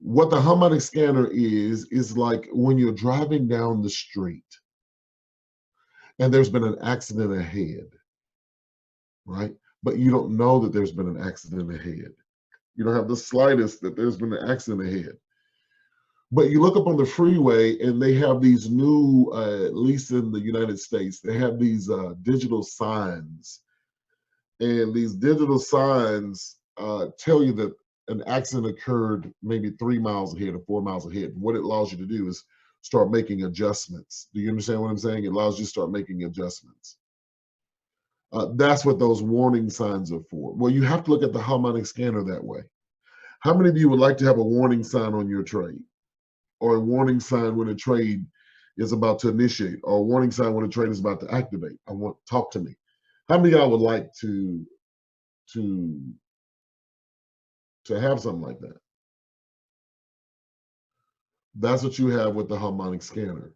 What the harmonic scanner is like when you're driving down the street and there's been an accident ahead, right? But you don't know that there's been an accident ahead. You don't have the slightest that there's been an accident ahead. But you look up on the freeway and they have these new, at least in the United States, they have these digital signs. And these digital signs tell you that an accident occurred maybe 3 miles ahead or 4 miles ahead. And what it allows you to do is start making adjustments. Do you understand what I'm saying? It allows you to start making adjustments. That's what those warning signs are for. Well, you have to look at the harmonic scanner that way. How many of you would like to have a warning sign on your trade? Or a warning sign when a trade is about to initiate, or a warning sign when a trade is about to activate? Talk to me. How many of y'all would like to have something like that? That's what you have with the harmonic scanner.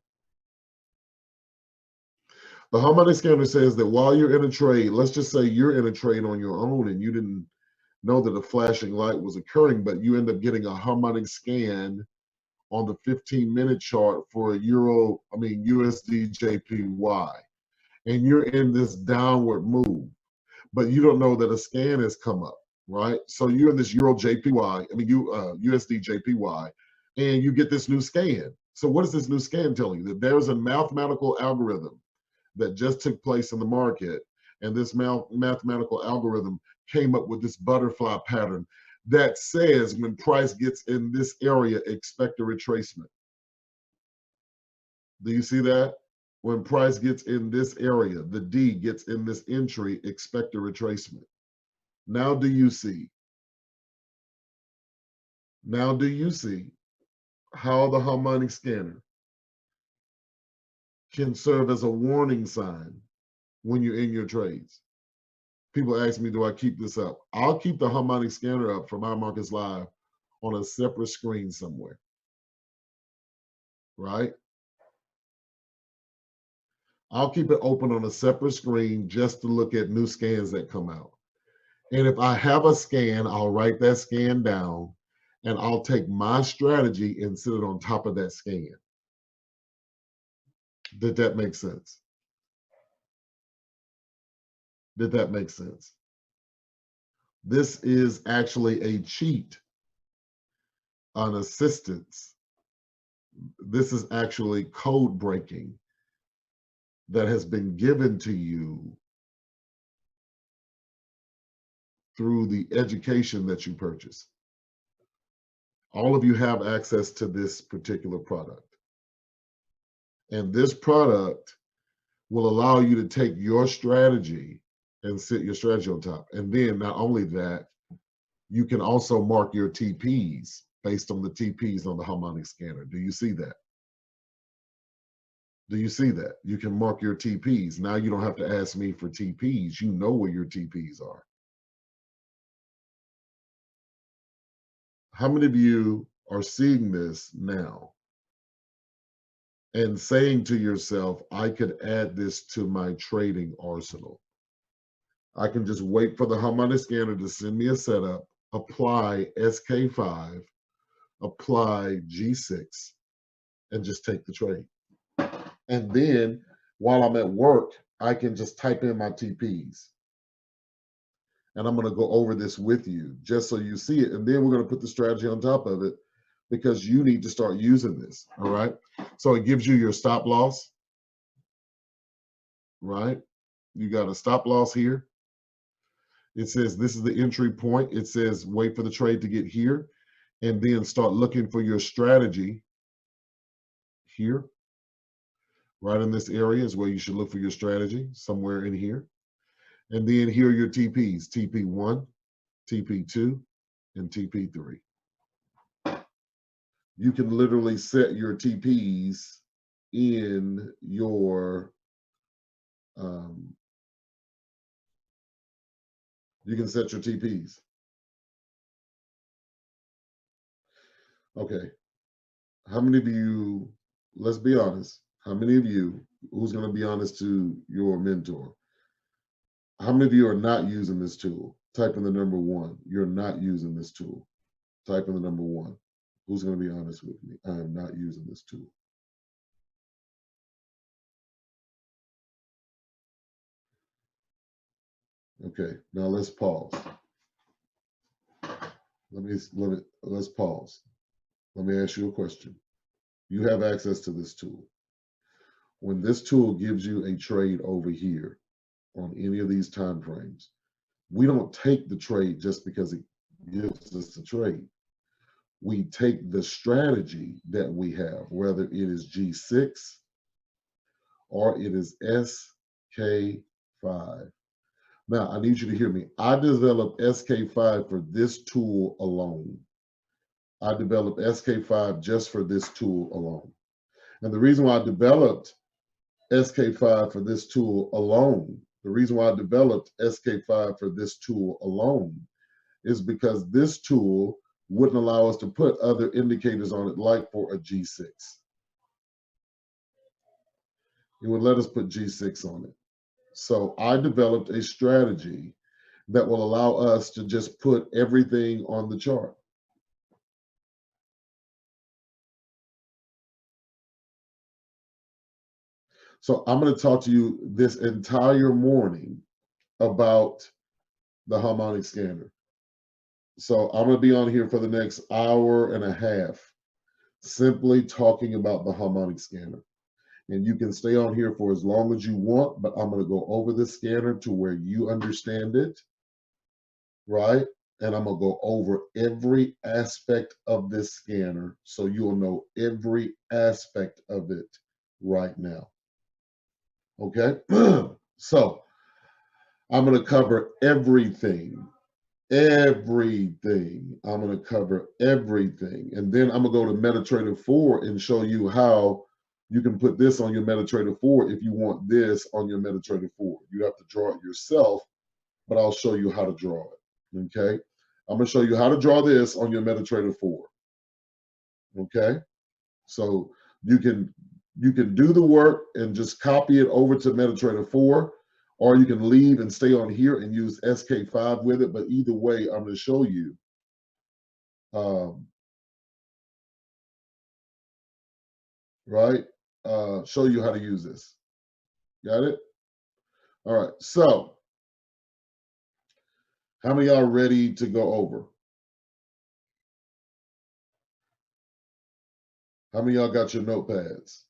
The harmonic scanner says that while you're in a trade, let's just say you're in a trade on your own and you didn't know that a flashing light was occurring, but you end up getting a harmonic scan on the 15-minute chart for USD JPY, and you're in this downward move, but you don't know that a scan has come up, right? So you're in this USD JPY, and you get this new scan. So what is this new scan telling you? That there's a mathematical algorithm that just took place in the market, and this mathematical algorithm came up with this butterfly pattern that says when price gets in this area, expect a retracement. Do you see that? When price gets in this area, the D gets in this entry, expect a retracement. Now do you see? Now do you see how the harmonic scanner can serve as a warning sign when you're in your trades? People ask me, do I keep this up? I'll keep the harmonic scanner up for My Markets Live on a separate screen somewhere, right? I'll keep it open on a separate screen just to look at new scans that come out. And if I have a scan, I'll write that scan down and I'll take my strategy and sit it on top of that scan. Did that make sense? Did that make sense? This is actually a cheat, an assistance. This is actually code breaking that has been given to you through the education that you purchase. All of you have access to this particular product. And this product will allow you to take your strategy and sit your strategy on top. And then not only that, you can also mark your TPs based on the TPs on the harmonic scanner. Do you see that? Do you see that? You can mark your TPs. Now you don't have to ask me for TPs. You know where your TPs are. How many of you are seeing this now and saying to yourself, I could add this to my trading arsenal? I can just wait for the harmonic scanner to send me a setup, apply SK5, apply G6, and just take the trade. And then while I'm at work, I can just type in my TPs. And I'm going to go over this with you just so you see it. And then we're going to put the strategy on top of it because you need to start using this. All right. So it gives you your stop loss, right? You got a stop loss here. It says this is the entry point. It says wait for the trade to get here and then start looking for your strategy here. Right in this area is where you should look for your strategy, somewhere in here. And then here are your TPs, TP1, TP2, and TP3. You can literally set your TPs in your, you can set your TPs. Okay. How many of you, let's be honest, how many of you, who's going to be honest to your mentor? How many of you are not using this tool? Type in the number 1. You're not using this tool. Type in the number 1. Who's going to be honest with me? I am not using this tool. Okay, now let's pause. Let's pause. Let me ask you a question. You have access to this tool. When this tool gives you a trade over here on any of these time frames, we don't take the trade just because it gives us the trade. We take the strategy that we have, whether it is G6 or it is SK5. Now, I need you to hear me. I developed SK5 for this tool alone. I developed SK5 just for this tool alone. And the reason why I developed SK5 for this tool alone, the reason why I developed SK5 for this tool alone is because this tool wouldn't allow us to put other indicators on it, like for a G6. It would let us put G6 on it. So I developed a strategy that will allow us to just put everything on the chart. So I'm going to talk to you this entire morning about the harmonic scanner. So I'm going to be on here for the next hour and a half, simply talking about the harmonic scanner. And you can stay on here for as long as you want, but I'm going to go over the scanner to where you understand it, right? And I'm going to go over every aspect of this scanner so you'll know every aspect of it right now. Okay? So I'm going to cover everything. Everything. I'm going to cover everything. And then I'm going to go to MetaTrader 4 and show you how you can put this on your MetaTrader 4 if you want this on your MetaTrader 4. You have to draw it yourself, but I'll show you how to draw it. Okay? I'm going to show you how to draw this on your MetaTrader 4. Okay? So you can do the work and just copy it over to MetaTrader 4, or you can leave and stay on here and use SK5 with it. But either way, I'm going to show you right? Show you how to use this. Got it? All right. So how many of y'all ready to go over? How many of y'all got your notepads?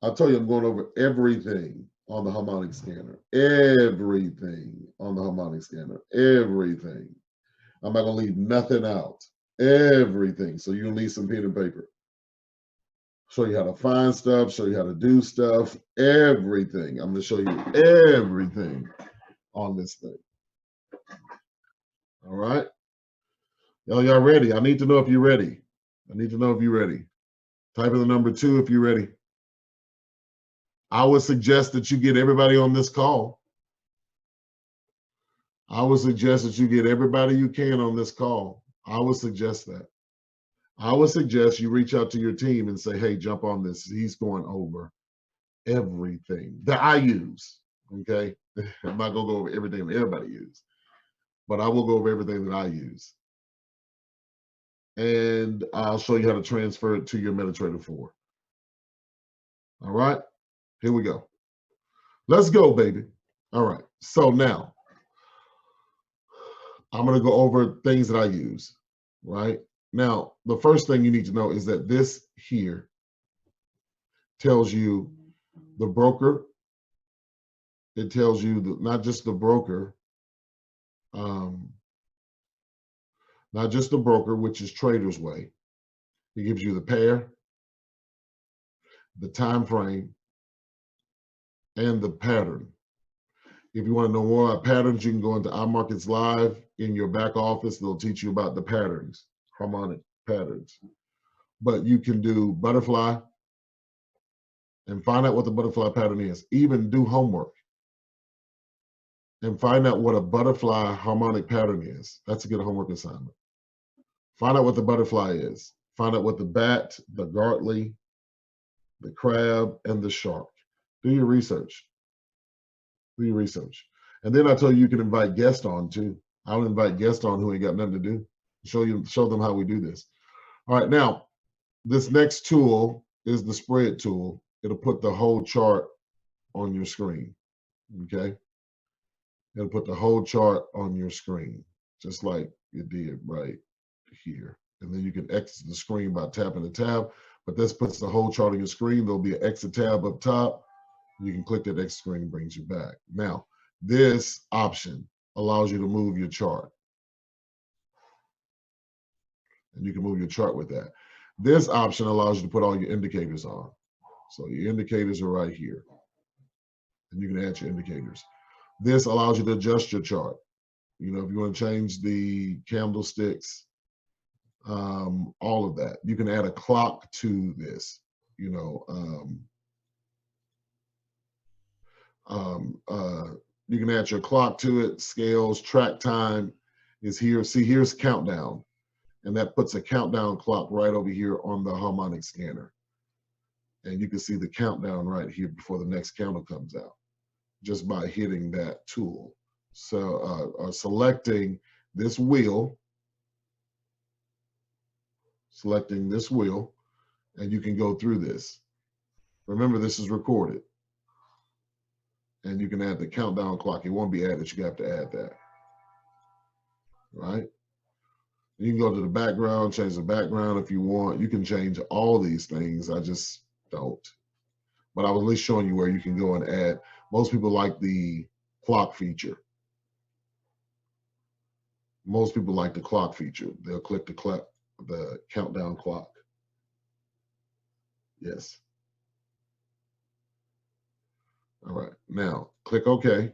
I'll tell you, I'm going over everything on the harmonic scanner. Everything on the harmonic scanner. Everything. I'm not going to leave nothing out. Everything. So you'll need some pen and paper. Show you how to find stuff, show you how to do stuff, everything. I'm going to show you everything on this thing. All right? Y'all ready? I need to know if you're ready. I need to know if you're ready. Type in the number 2 if you're ready. I would suggest that you get everybody on this call. I would suggest that you get everybody you can on this call. I would suggest that. I would suggest you reach out to your team and say, hey, jump on this. He's going over everything that I use. Okay? I'm not going to go over everything that everybody uses, but I will go over everything that I use. And I'll show you how to transfer it to your MetaTrader 4. All right? Here we go. Let's go, baby. All right. So now I'm going to go over things that I use, right? Now, the first thing you need to know is that this here tells you the broker. It tells you not just the broker, not just the broker, which is Trader's Way. It gives you the pair, the time frame, and the pattern. If you want to know more about patterns, you can go into iMarkets Live in your back office. They'll teach you about the patterns, harmonic patterns. But you can do butterfly and find out what the butterfly pattern is. Even do homework and find out what a butterfly harmonic pattern is. That's a good homework assignment. Find out what the butterfly is. Find out what the bat, the gartley, the crab, and the shark. Do your research. Do your research. And then I told you you can invite guests on too. I'll invite guests on who ain't got nothing to do. Show them how we do this. All right, now this next tool is the spread tool. It'll put the whole chart on your screen. Okay, it'll put the whole chart on your screen, just like it did right here. And then you can exit the screen by tapping the tab. But this puts the whole chart on your screen. There'll be an exit tab up top. You can click that exit screen, brings you back. Now, this option allows you to move your chart. And you can move your chart with that. This option allows you to put all your indicators on. So your indicators are right here. And you can add your indicators. This allows you to adjust your chart. You know, if you want to change the candlesticks, all of that. You can add a clock to this, you know. You can add your clock to it, scales, track time is here. See, here's countdown. And that puts a countdown clock right over here on the Harmonic scanner. And you can see the countdown right here before the next candle comes out, just by hitting that tool. So selecting this wheel, and you can go through this. Remember, this is recorded. And you can add the countdown clock. It won't be added, you have to add that. Right? You can go to the background, change the background if you want. You can change all these things. I just don't. But I was at least showing you where you can go and add. Most people like the clock feature. Most people like the clock feature. They'll click the countdown clock. Yes. All right. Now, click OK.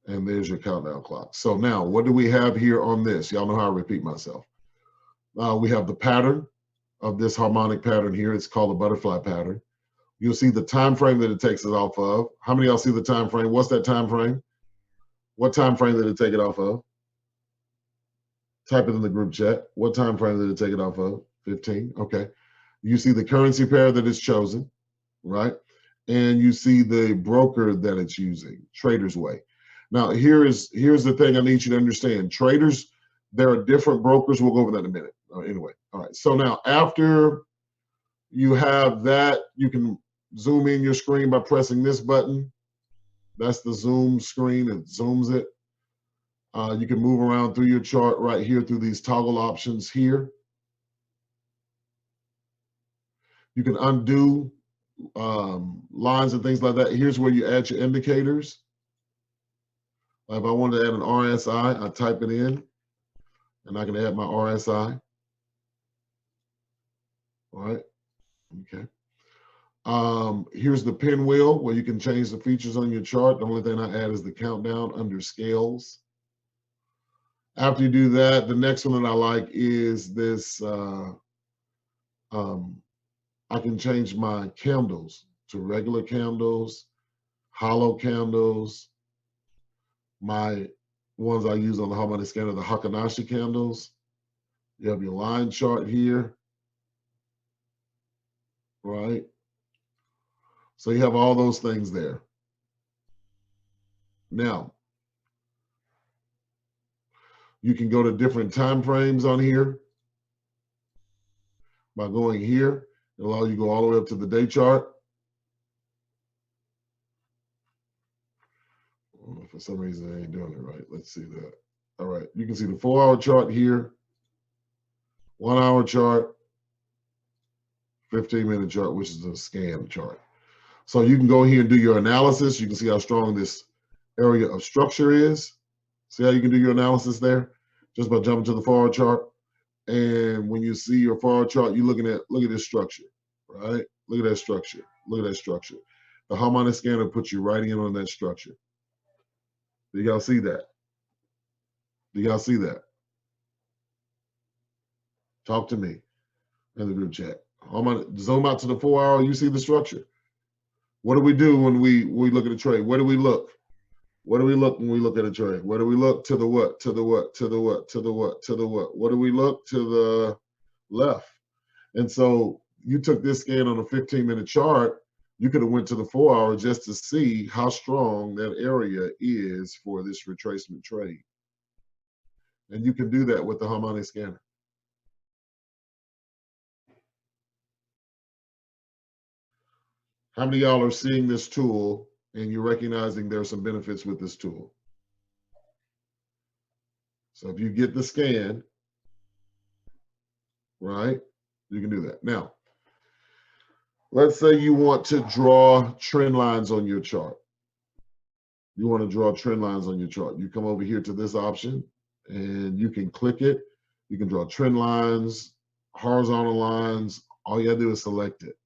And there's your countdown clock. So now, what do we have here on this? Y'all know how I repeat myself. We have the pattern of this harmonic pattern here. It's called a butterfly pattern. You'll see the time frame that it takes it off of. How many of y'all see the time frame? What's that time frame? What time frame did it take it off of? Type it in the group chat. What time frame did it take it off of? 15. Okay. You see the currency pair that it's chosen, right? And you see the broker that it's using, Trader's Way. Now, here's the thing I need you to understand. Traders, there are different brokers. We'll go over that in a minute. Anyway, all right. So now, after you have that, you can zoom in your screen by pressing this button. That's the zoom screen. It zooms it. You can move around through your chart right here through these toggle options here. You can undo lines and things like that. Here's where you add your indicators. If I wanted to add an RSI, I type it in, and I can add my RSI. All right, okay. Here's the pinwheel where you can change the features on your chart. The only thing I add is the countdown under scales. After you do that, the next one that I like is this. I can change my candles to regular candles, hollow candles. My ones I use on the Harmonic scanner, the Hakanashi candles. You have your line chart here, right? So you have all those things there. Now, you can go to different time frames on here by going here. It'll allow you to go all the way up to the day chart. For some reason, I ain't doing it right. Let's see that. All right, you can see the 4-hour chart here, 1-hour chart, 15-minute chart, which is a scan chart. So you can go here and do your analysis. You can see how strong this area of structure is. See how you can do your analysis there? Just by jumping to the 4-hour chart. And when you see your 4-hour chart, you're looking at, look at this structure, right? Look at that structure. Look at that structure. The Harmonic scanner puts you right in on that structure. Do y'all see that? Do y'all see that? Talk to me in the group chat. Zoom out to the 4-hour. You see the structure. What do we do when we look at a trade? Where do we look? Where do we look when we look at a trade? Where do we look? To the what? To the what? To the what? To the what? To the what? What do we look? To the left. And so you took this scan on a 15-minute chart. You could have went to the 4-hour just to see how strong that area is for this retracement trade. And you can do that with the Harmonic scanner. How many of y'all are seeing this tool and you're recognizing there are some benefits with this tool? So if you get the scan, right, you can do that. Now, let's say you want to draw trend lines on your chart. You want to draw trend lines on your chart. You come over here to this option and you can click it. You can draw trend lines, horizontal lines. All you gotta do is select it.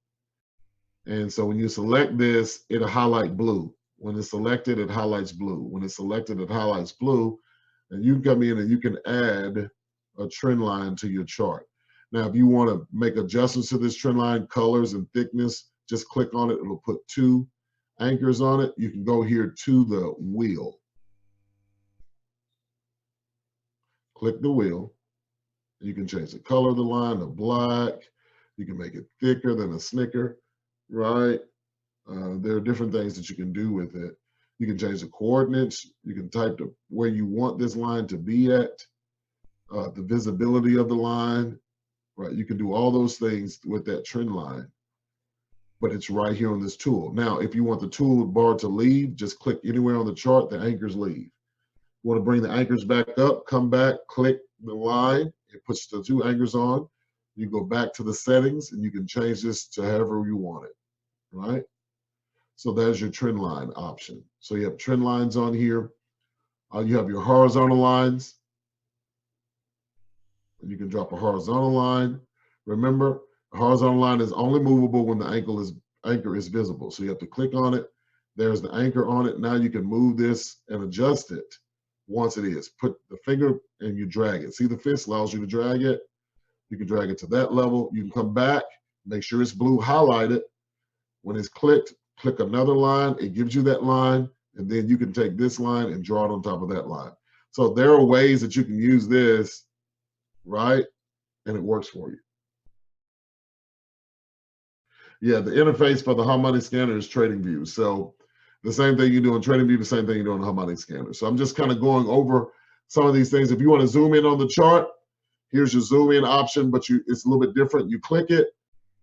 And so when you select this, it'll highlight blue. When it's selected, it highlights blue. When it's selected, it highlights blue. And you can come in and you can add a trend line to your chart. Now, if you want to make adjustments to this trend line, colors and thickness, just click on it. It'll put 2 anchors on it. You can go here to the wheel. Click the wheel. You can change the color of the line to black. You can make it thicker than a Snicker, right? There are different things that you can do with it. You can change the coordinates. You can type where you want this line to be at, the visibility of the line, right? You can do all those things with that trend line, but it's right here on this tool. Now, if you want the toolbar to leave, just click anywhere on the chart, the anchors leave. You want to bring the anchors back up, come back, click the line. It puts the 2 anchors on. You go back to the settings and you can change this to however you want it, right? So there's your trend line option. So you have trend lines on here. You have your horizontal lines. And you can drop a horizontal line. Remember, a horizontal line is only movable when the anchor is visible. So you have to click on it. There's the anchor on it. Now you can move this and adjust it once it is. Put the finger and you drag it. See, the fist allows you to drag it. You can drag it to that level. You can come back, make sure it's blue highlighted. When it's clicked, click another line. It gives you that line. And then you can take this line and draw it on top of that line. So there are ways that you can use this, right? And it works for you. Yeah, the interface for the Harmonic scanner is TradingView. So the same thing you do in TradingView, the same thing you do on the Harmonic scanner. So I'm just kind of going over some of these things. If you want to zoom in on the chart, here's your zoom in option, but it's a little bit different. You click it,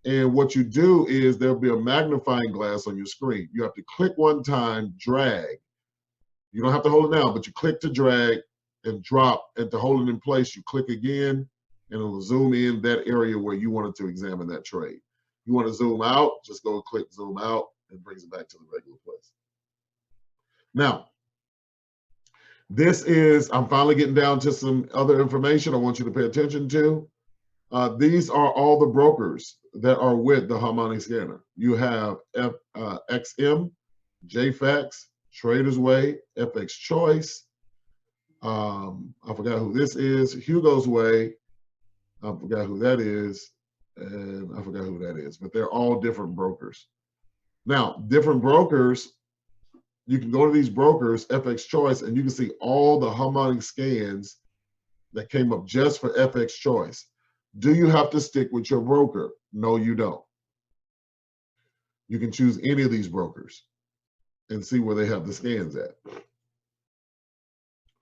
and what you do is there'll be a magnifying glass on your screen. You have to click one time, drag. You don't have to hold it down, but you click to drag and drop, and to hold it in place, you click again, and it'll zoom in that area where you wanted to examine that trade. You want to zoom out, just go click zoom out, and brings it back to the regular place. Now, I'm finally getting down to some other information I want you to pay attention to. These are all the brokers that are with the Harmonic scanner. You have XM, JFAX, Traders Way, FX Choice. I forgot who this is. Hugo's Way. I forgot who that is. And I forgot who that is. But they're all different brokers. Now, different brokers, you can go to these brokers, FX Choice, and you can see all the Harmonic scans that came up just for FX Choice. Do you have to stick with your broker? No, you don't. You can choose any of these brokers and see where they have the scans at.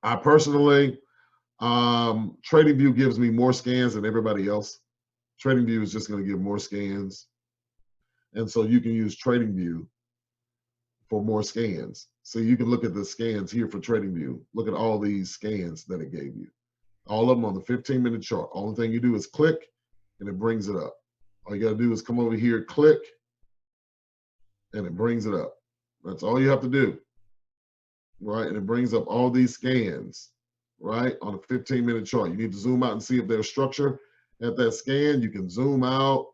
I personally, TradingView gives me more scans than everybody else. TradingView is just going to give more scans. And so you can use TradingView for more scans. So you can look at the scans here for TradingView. Look at all these scans that it gave you. All of them on the 15-minute chart. Only thing you do is click and it brings it up. All you got to do is come over here, click, and it brings it up. That's all you have to do, right? And it brings up all these scans, right, on a 15-minute chart. You need to zoom out and see if there's structure at that scan. You can zoom out,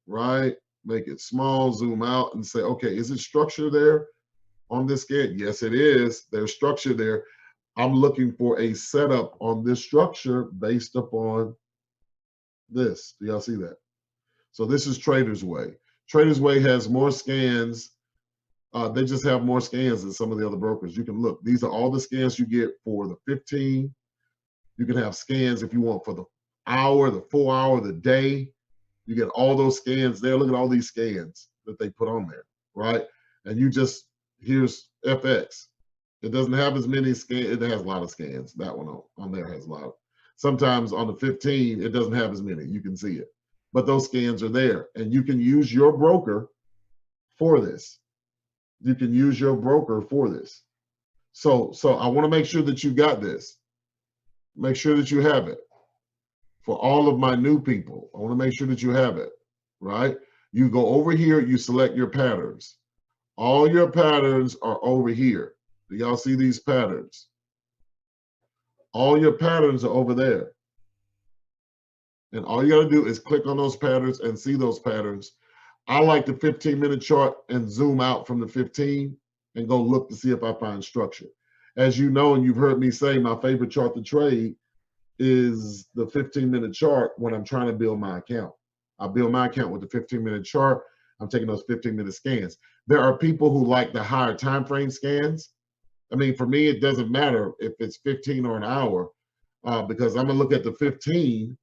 right, make it small, zoom out, and say, okay, is it structure there on this scan? Yes, it is. There's structure there. I'm looking for a setup on this structure based upon this. Do y'all see that? So this is Traders Way. Traders Way has more scans. They just have more scans than some of the other brokers. You can look. These are all the scans you get for the 15. You can have scans if you want for the hour, the 4 hour, the day. You get all those scans there. Look at all these scans that they put on there, right? And you just, here's FX. It doesn't have as many scans. It has a lot of scans. That one on there has a lot. Sometimes on the 15, it doesn't have as many. You can see it. But those scans are there. And you can use your broker for this. You can use your broker for this. So I want to make sure that you got this. Make sure that you have it. For all of my new people, I want to make sure that you have it, right? You go over here, you select your patterns. All your patterns are over here. Do y'all see these patterns? All your patterns are over there. And all you got to do is click on those patterns and see those patterns. I like the 15-minute chart and zoom out from the 15 and go look to see if I find structure. As you know, and you've heard me say, my favorite chart to trade is the 15-minute chart when I'm trying to build my account. I build my account with the 15-minute chart. I'm taking those 15-minute scans. There are people who like the higher time frame scans. I mean, for me, it doesn't matter if it's 15 or an hour because I'm going to look at the 15.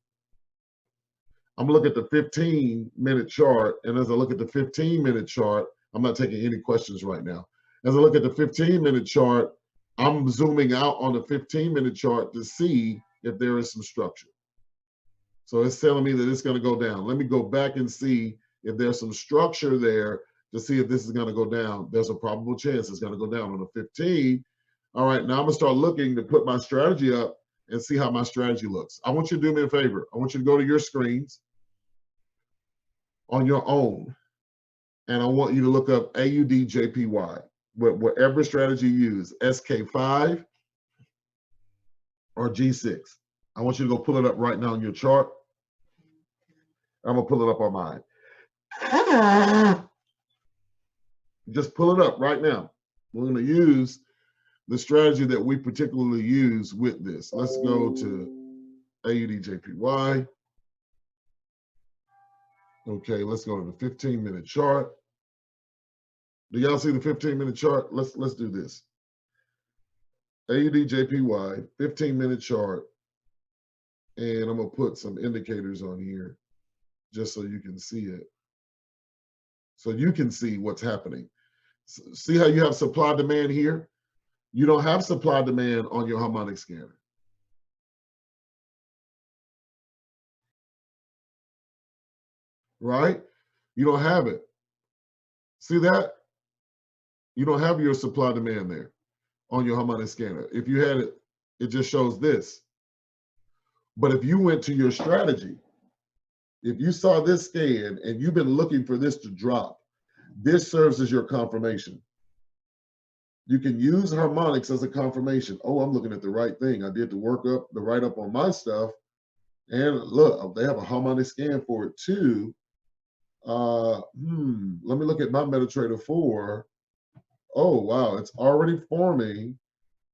I'm going to look at the 15-minute chart. And as I look at the 15-minute chart, I'm not taking any questions right now. As I look at the 15-minute chart, I'm zooming out on the 15-minute chart to see if there is some structure. So it's telling me that it's going to go down. Let me go back and see if there's some structure there to see if this is going to go down. There's a probable chance it's going to go down on the 15. All right, now I'm going to start looking to put my strategy up and see how my strategy looks. I want you to do me a favor. I want you to go to your screens on your own, and I want you to look up AUDJPY, whatever strategy you use, SK5 or G6. I want you to go pull it up right now on your chart. I'm going to pull it up on mine. Just pull it up right now. We're going to use the strategy that we particularly use with this. Let's go to AUDJPY. Okay, let's go to the 15-minute chart. Do y'all see the 15-minute chart? Let's do this. AUDJPY, 15-minute chart. And I'm going to put some indicators on here just so you can see it. So you can see what's happening. See how you have supply demand here? You don't have supply demand on your harmonic scanner. Right? You don't have it. See that? You don't have your supply demand there on your harmonic scanner. If you had it, it just shows this. But if you went to your strategy, if you saw this scan and you've been looking for this to drop, this serves as your confirmation. You can use harmonics as a confirmation. Oh, I'm looking at the right thing. I did the workup, the write-up on my stuff. And look, they have a harmonic scan for it too. Let me look at my MetaTrader 4. Oh, wow, it's already forming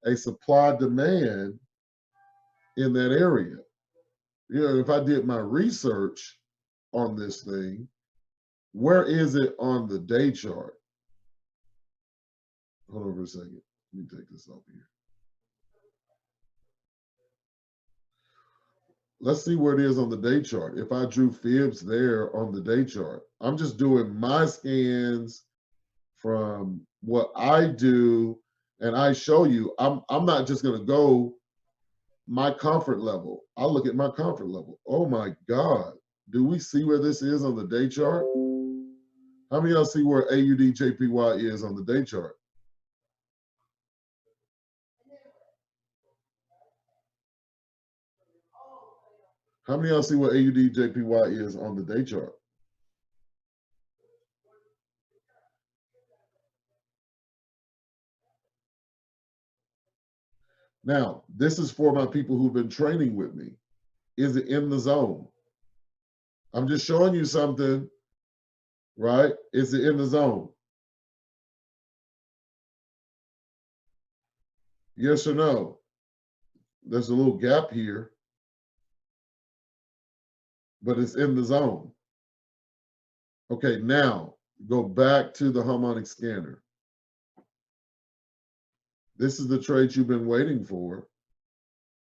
a supply demand in that area. You know, if I did my research on this thing, where is it on the day chart? Hold on for a second. Let me take this off here. Let's see where it is on the day chart. If I drew fibs there on the day chart, I'm just doing my scans from what I do, and I show you. I'm not just going to go my comfort level. I'll look at my comfort level. Oh my God. Do we see where this is on the day chart? How many of y'all see where AUDJPY is on the day chart? How many of y'all see where AUDJPY is on the day chart? Now, this is for my people who've been training with me. Is it in the zone? I'm just showing you something, right? Is it in the zone? Yes or no? There's a little gap here, but it's in the zone. Okay, now go back to the harmonic scanner. This is the trade you've been waiting for,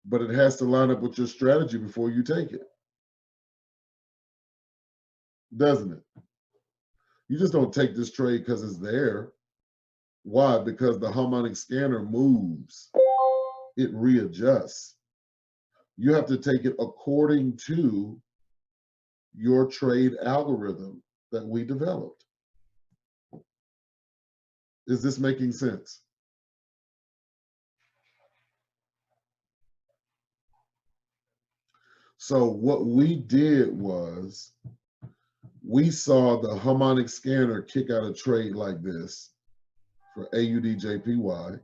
but it has to line up with your strategy before you take it. Doesn't it? You just don't take this trade because it's there. Why? Because the harmonic scanner moves, it readjusts. You have to take it according to your trade algorithm that we developed. Is this making sense? So what we did was we saw the harmonic scanner kick out a trade like this for AUDJPY,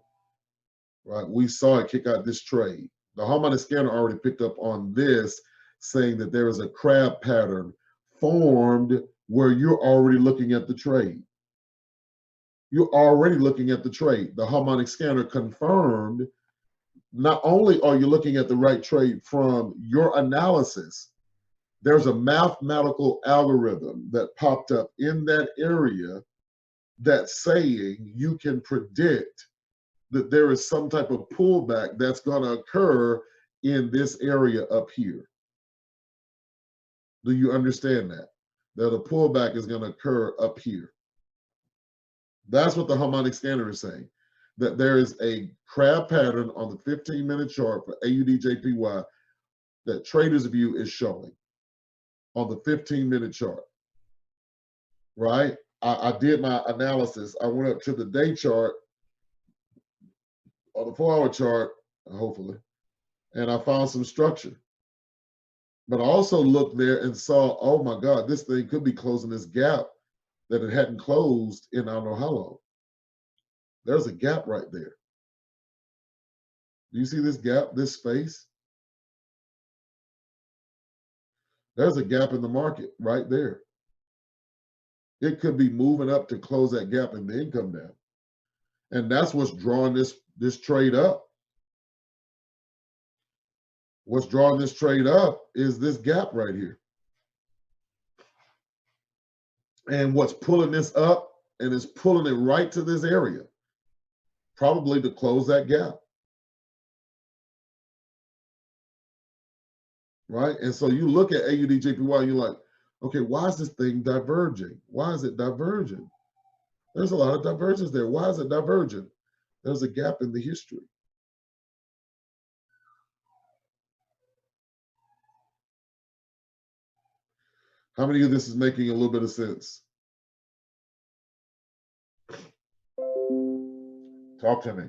right? We saw it kick out this trade. The harmonic scanner already picked up on this, saying that there is a crab pattern formed where you're already looking at the trade. You're already looking at the trade. The harmonic scanner confirmed not only are you looking at the right trade from your analysis, there's a mathematical algorithm that popped up in that area that's saying you can predict that there is some type of pullback that's going to occur in this area up here. Do you understand that? That a pullback is going to occur up here. That's what the harmonic scanner is saying. That there is a crab pattern on the 15-minute chart for AUDJPY that Traders View is showing on the 15-minute chart, right? I did my analysis. I went up to the day chart on the 4-hour chart, hopefully, and I found some structure. But I also looked there and saw, oh my God, this thing could be closing this gap that it hadn't closed in I don't know how long. There's a gap right there. Do you see this gap, this space? There's a gap in the market right there. It could be moving up to close that gap and then come down. And that's what's drawing this trade up. What's drawing this trade up is this gap right here. And what's pulling this up and is pulling it right to this area, probably to close that gap. Right? And so you look at AUDJPY, you're like, okay, why is this thing diverging? Why is it diverging? There's a lot of divergence there. Why is it diverging? There's a gap in the history. How many of this is making a little bit of sense? Talk to me.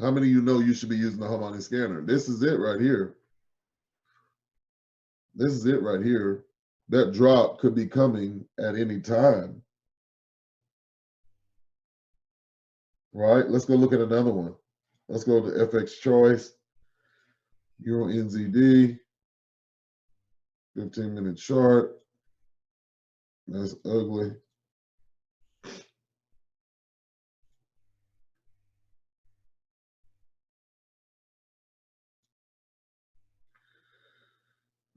How many of you know you should be using the harmonic scanner? This is it right here. This is it right here. That drop could be coming at any time. Right? Let's go look at another one. Let's go to FX Choice, Euro NZD, 15-minute chart. That's ugly.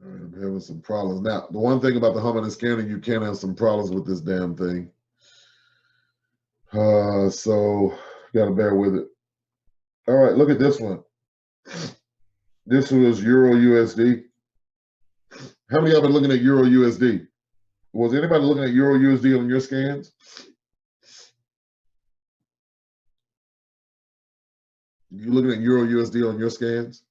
All right, I'm having some problems. Now, the one thing about the harmonic scanner, you can have some problems with this damn thing. So you got to bear with it. All right, look at this one. This was Euro USD. How many of y'all been looking at Euro USD? Was anybody looking at Euro USD on your scans? You looking at Euro USD on your scans?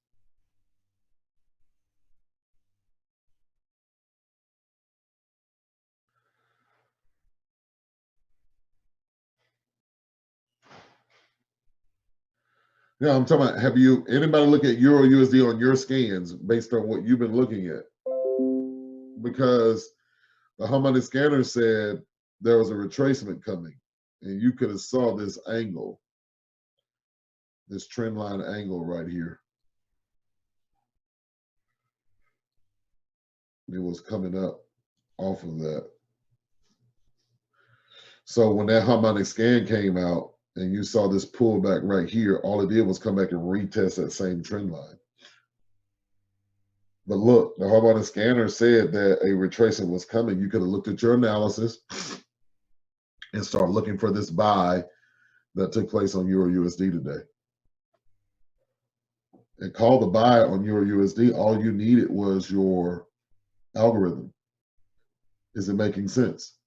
Yeah, I'm talking about, have you, anybody look at Euro USD on your scans based on what you've been looking at? Because the harmonic scanner said there was a retracement coming, and you could have saw this angle, this trend line angle right here. It was coming up off of that. So when that harmonic scan came out and you saw this pullback right here, all it did was come back and retest that same trend line. But look, the harmonic scanner said that a retracement was coming. You could have looked at your analysis and start looking for this buy that took place on Euro USD today. And call the buy on Euro USD. All you needed was your algorithm. Is it making sense?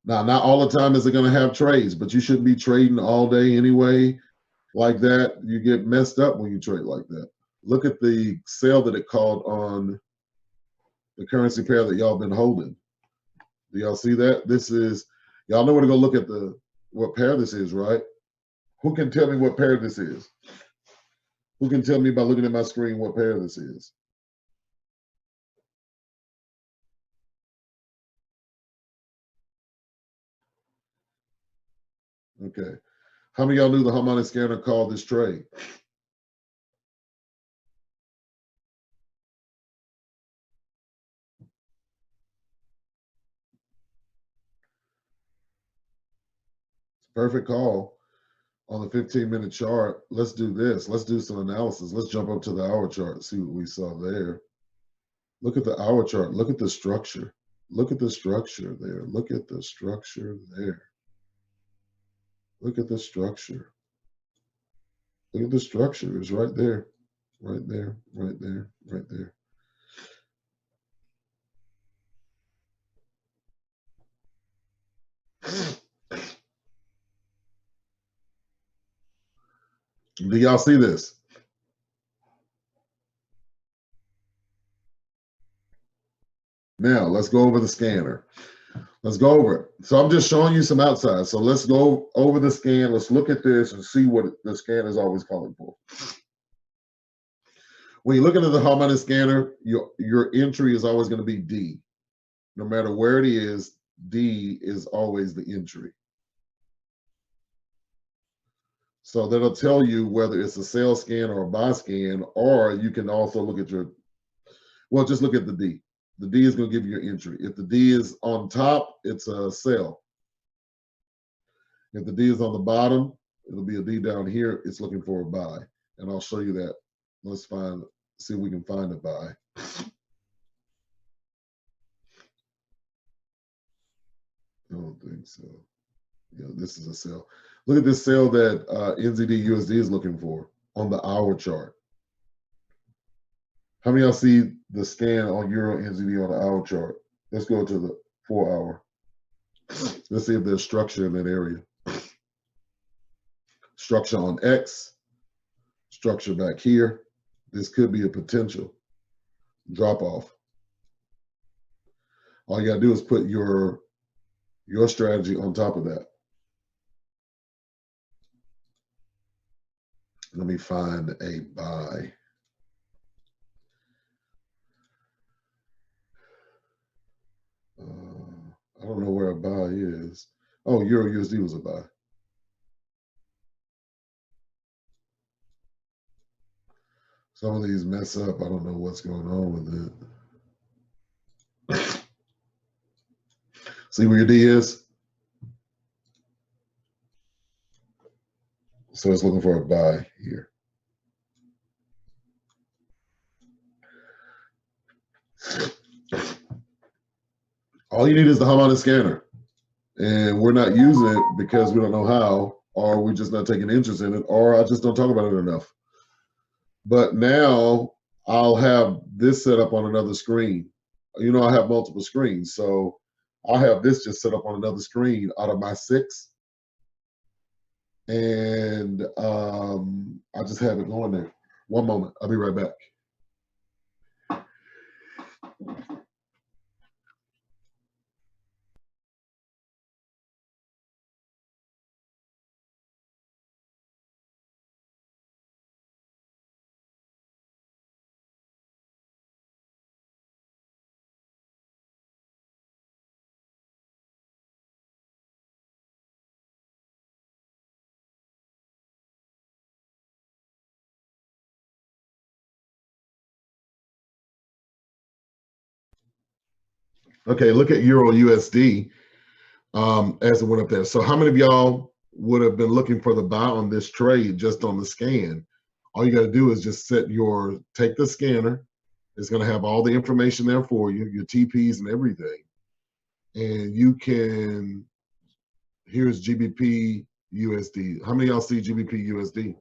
Now, not all the time is it going to have trades, but you shouldn't be trading all day anyway. Like that, you get messed up when you trade like that. Look at the sale that it called on the currency pair that y'all been holding. Do y'all see that? This is, y'all know where to go look at the what pair this is, right? Who can tell me what pair this is? Who can tell me by looking at my screen what pair this is? Okay. How many of y'all knew the harmonic scanner called this trade? Perfect call on the 15-minute chart. Let's do this. Let's do some analysis. Let's jump up to the hour chart, see what we saw there. Look at the hour chart. Look at the structure. Look at the structure there. Look at the structure there. Look at the structure. Look at the structure. It's right there. Right there. Right there. Right there. Do y'all see this? Now, let's go over the scanner. Let's go over it. So I'm just showing you some outside. So let's go over the scan. Let's look at this and see what the scan is always calling for. When you're looking at the harmonic scanner, your entry is always going to be D. No matter where it is, D is always the entry. So that'll tell you whether it's a sell scan or a buy scan, or you can also look at your, well, just look at the D. The D is going to give you your entry. If the D is on top, it's a sell. If the D is on the bottom, it'll be a D down here. It's looking for a buy. And I'll show you that. Let's see if we can find a buy. I don't think so. Yeah, this is a sell. Look at this sell that NZD USD is looking for on the hour chart. How many of y'all see the scan on Euro NZD on the hour chart? Let's go to the 4 hour. Let's see if there's structure in that area. Structure on X, structure back here. This could be a potential drop off. All you gotta do is put your strategy on top of that. Let me find a buy. I don't know where a buy is. Oh, Euro USD was a buy. Some of these mess up. I don't know what's going on with it. See where your D is? So it's looking for a buy here. All you need is the harmonic scanner. And we're not using it because we don't know how, or we're just not taking interest in it, or I just don't talk about it enough. But now I'll have this set up on another screen. You know, I have multiple screens. So I'll have this just set up on another screen out of my 6. And I just have it going there. One moment. I'll be right back. Okay, look at Euro USD as it went up there. So how many of y'all would have been looking for the buy on this trade just on the scan? All you got to do is just take the scanner. It's going to have all the information there for you, your TPs and everything. And you can, here's GBP USD. How many of y'all see GBP USD?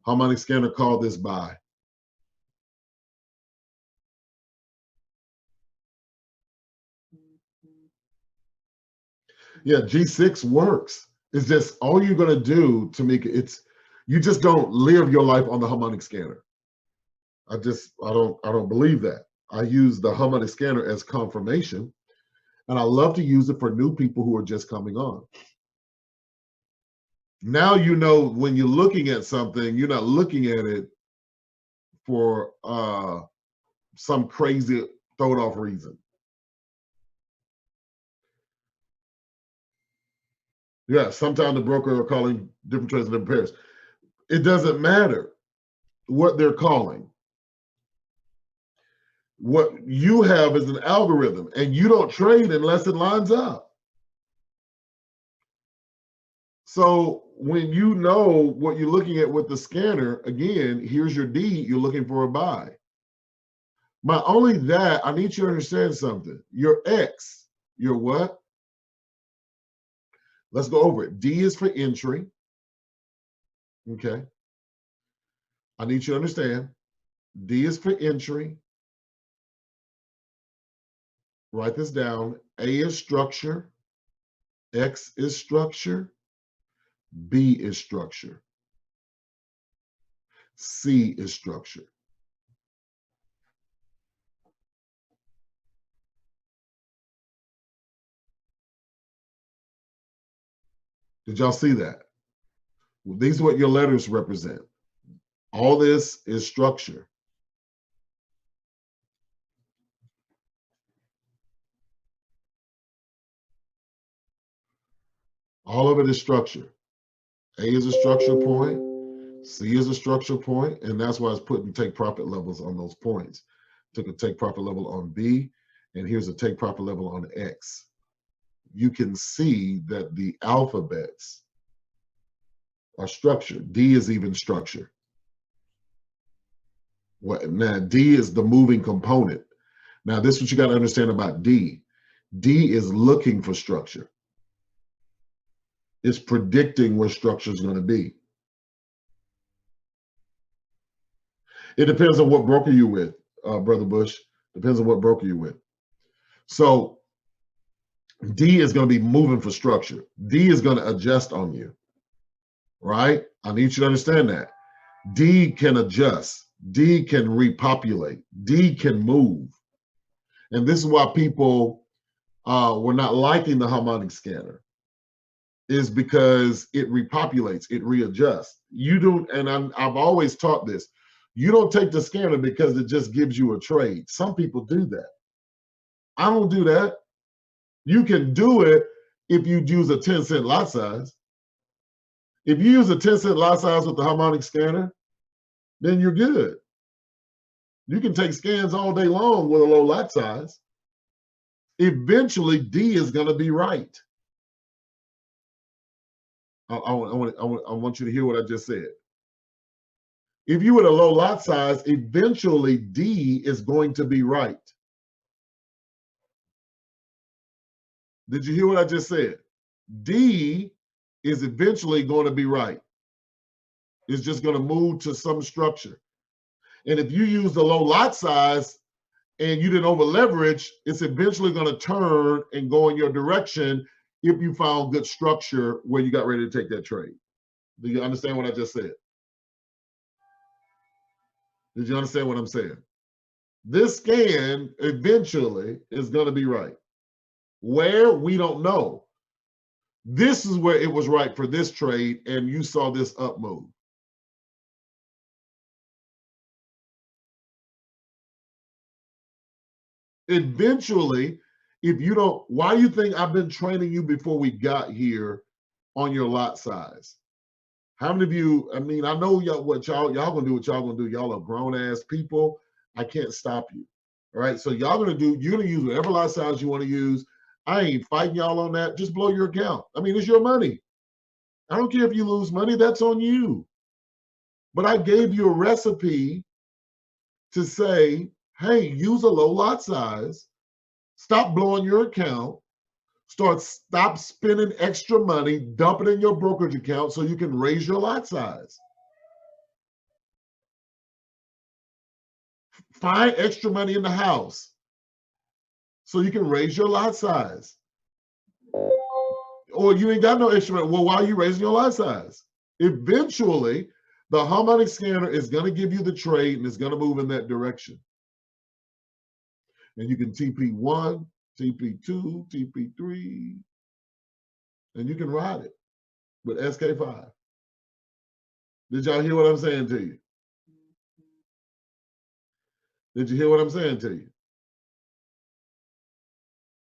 Harmonic scanner called this buy. Yeah, G6 works. It's just all you're gonna do to make it's you just don't live your life on the harmonic scanner. I don't believe that. I use the harmonic scanner as confirmation, and I love to use it for new people who are just coming on. Now you know when you're looking at something, you're not looking at it for some crazy thrown off reason. Yeah, sometimes the broker are calling different trades in different pairs. It doesn't matter what they're calling. What you have is an algorithm, and you don't trade unless it lines up. So when you know what you're looking at with the scanner, again, here's your D, you're looking for a buy. Not only that, I need you to understand something. Your X, your what? Let's go over it. D is for entry. Okay. I need you to understand. D is for entry. Write this down. A is structure. X is structure. B is structure. C is structure. Did y'all see that? Well, these are what your letters represent. All this is structure. All of it is structure. A is a structure point. C is a structure point, and that's why it's putting take profit levels on those points. Took a take profit level on B, and here's a take profit level on X. You can see that the alphabets are structured. D is even structure. What now? D is the moving component. Now, this is what you got to understand about D. D is looking for structure. It's predicting where structure is going to be. It depends on what broker you're with, Brother Bush. Depends on what broker you're with. So D is going to be moving for structure. D is going to adjust on you, right? I need you to understand that. D can adjust. D can repopulate. D can move. And this is why people were not liking the harmonic scanner, is because it repopulates, it readjusts. You don't, and I've always taught this, you don't take the scanner because it just gives you a trade. Some people do that. I don't do that. You can do it if you use a 10-cent lot size. If you use a 10-cent lot size with the harmonic scanner, then you're good. You can take scans all day long with a low lot size. Eventually, D is going to be right. I want you to hear what I just said. If you with a low lot size, eventually D is going to be right. Did you hear what I just said? D is eventually going to be right. It's just going to move to some structure. And if you use the low lot size and you didn't over leverage, it's eventually going to turn and go in your direction if you found good structure where you got ready to take that trade. Do you understand what I just said? Did you understand what I'm saying? This scan eventually is going to be right. Where? We don't know. This is where it was right for this trade, and you saw this up move. Eventually, if you don't, why do you think I've been training you before we got here on your lot size? How many of you, I mean, I know y'all what y'all gonna do what y'all gonna do. Y'all are grown ass people. I can't stop you. All right. So y'all gonna do, you're gonna use whatever lot size you want to use. I ain't fighting y'all on that. Just blow your account. I mean, it's your money. I don't care if you lose money, that's on you. But I gave you a recipe to say, hey, use a low lot size, stop blowing your account, stop spending extra money, dump it in your brokerage account so you can raise your lot size. Find extra money in the house so you can raise your lot size. or you ain't got no instrument. Well, why are you raising your lot size? Eventually, the harmonic scanner is going to give you the trade and it's going to move in that direction. And you can TP1, TP2, TP3, and you can ride it with SK5. Did y'all hear what I'm saying to you? Did you hear what I'm saying to you?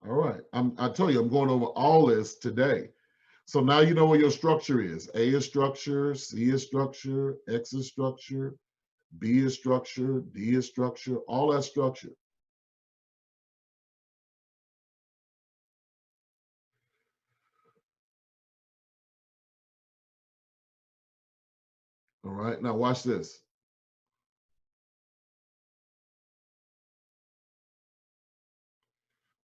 All right. I tell you, I'm going over all this today. So now you know where your structure is. A is structure, C is structure, X is structure, B is structure, D is structure, all that structure. All right. Now watch this.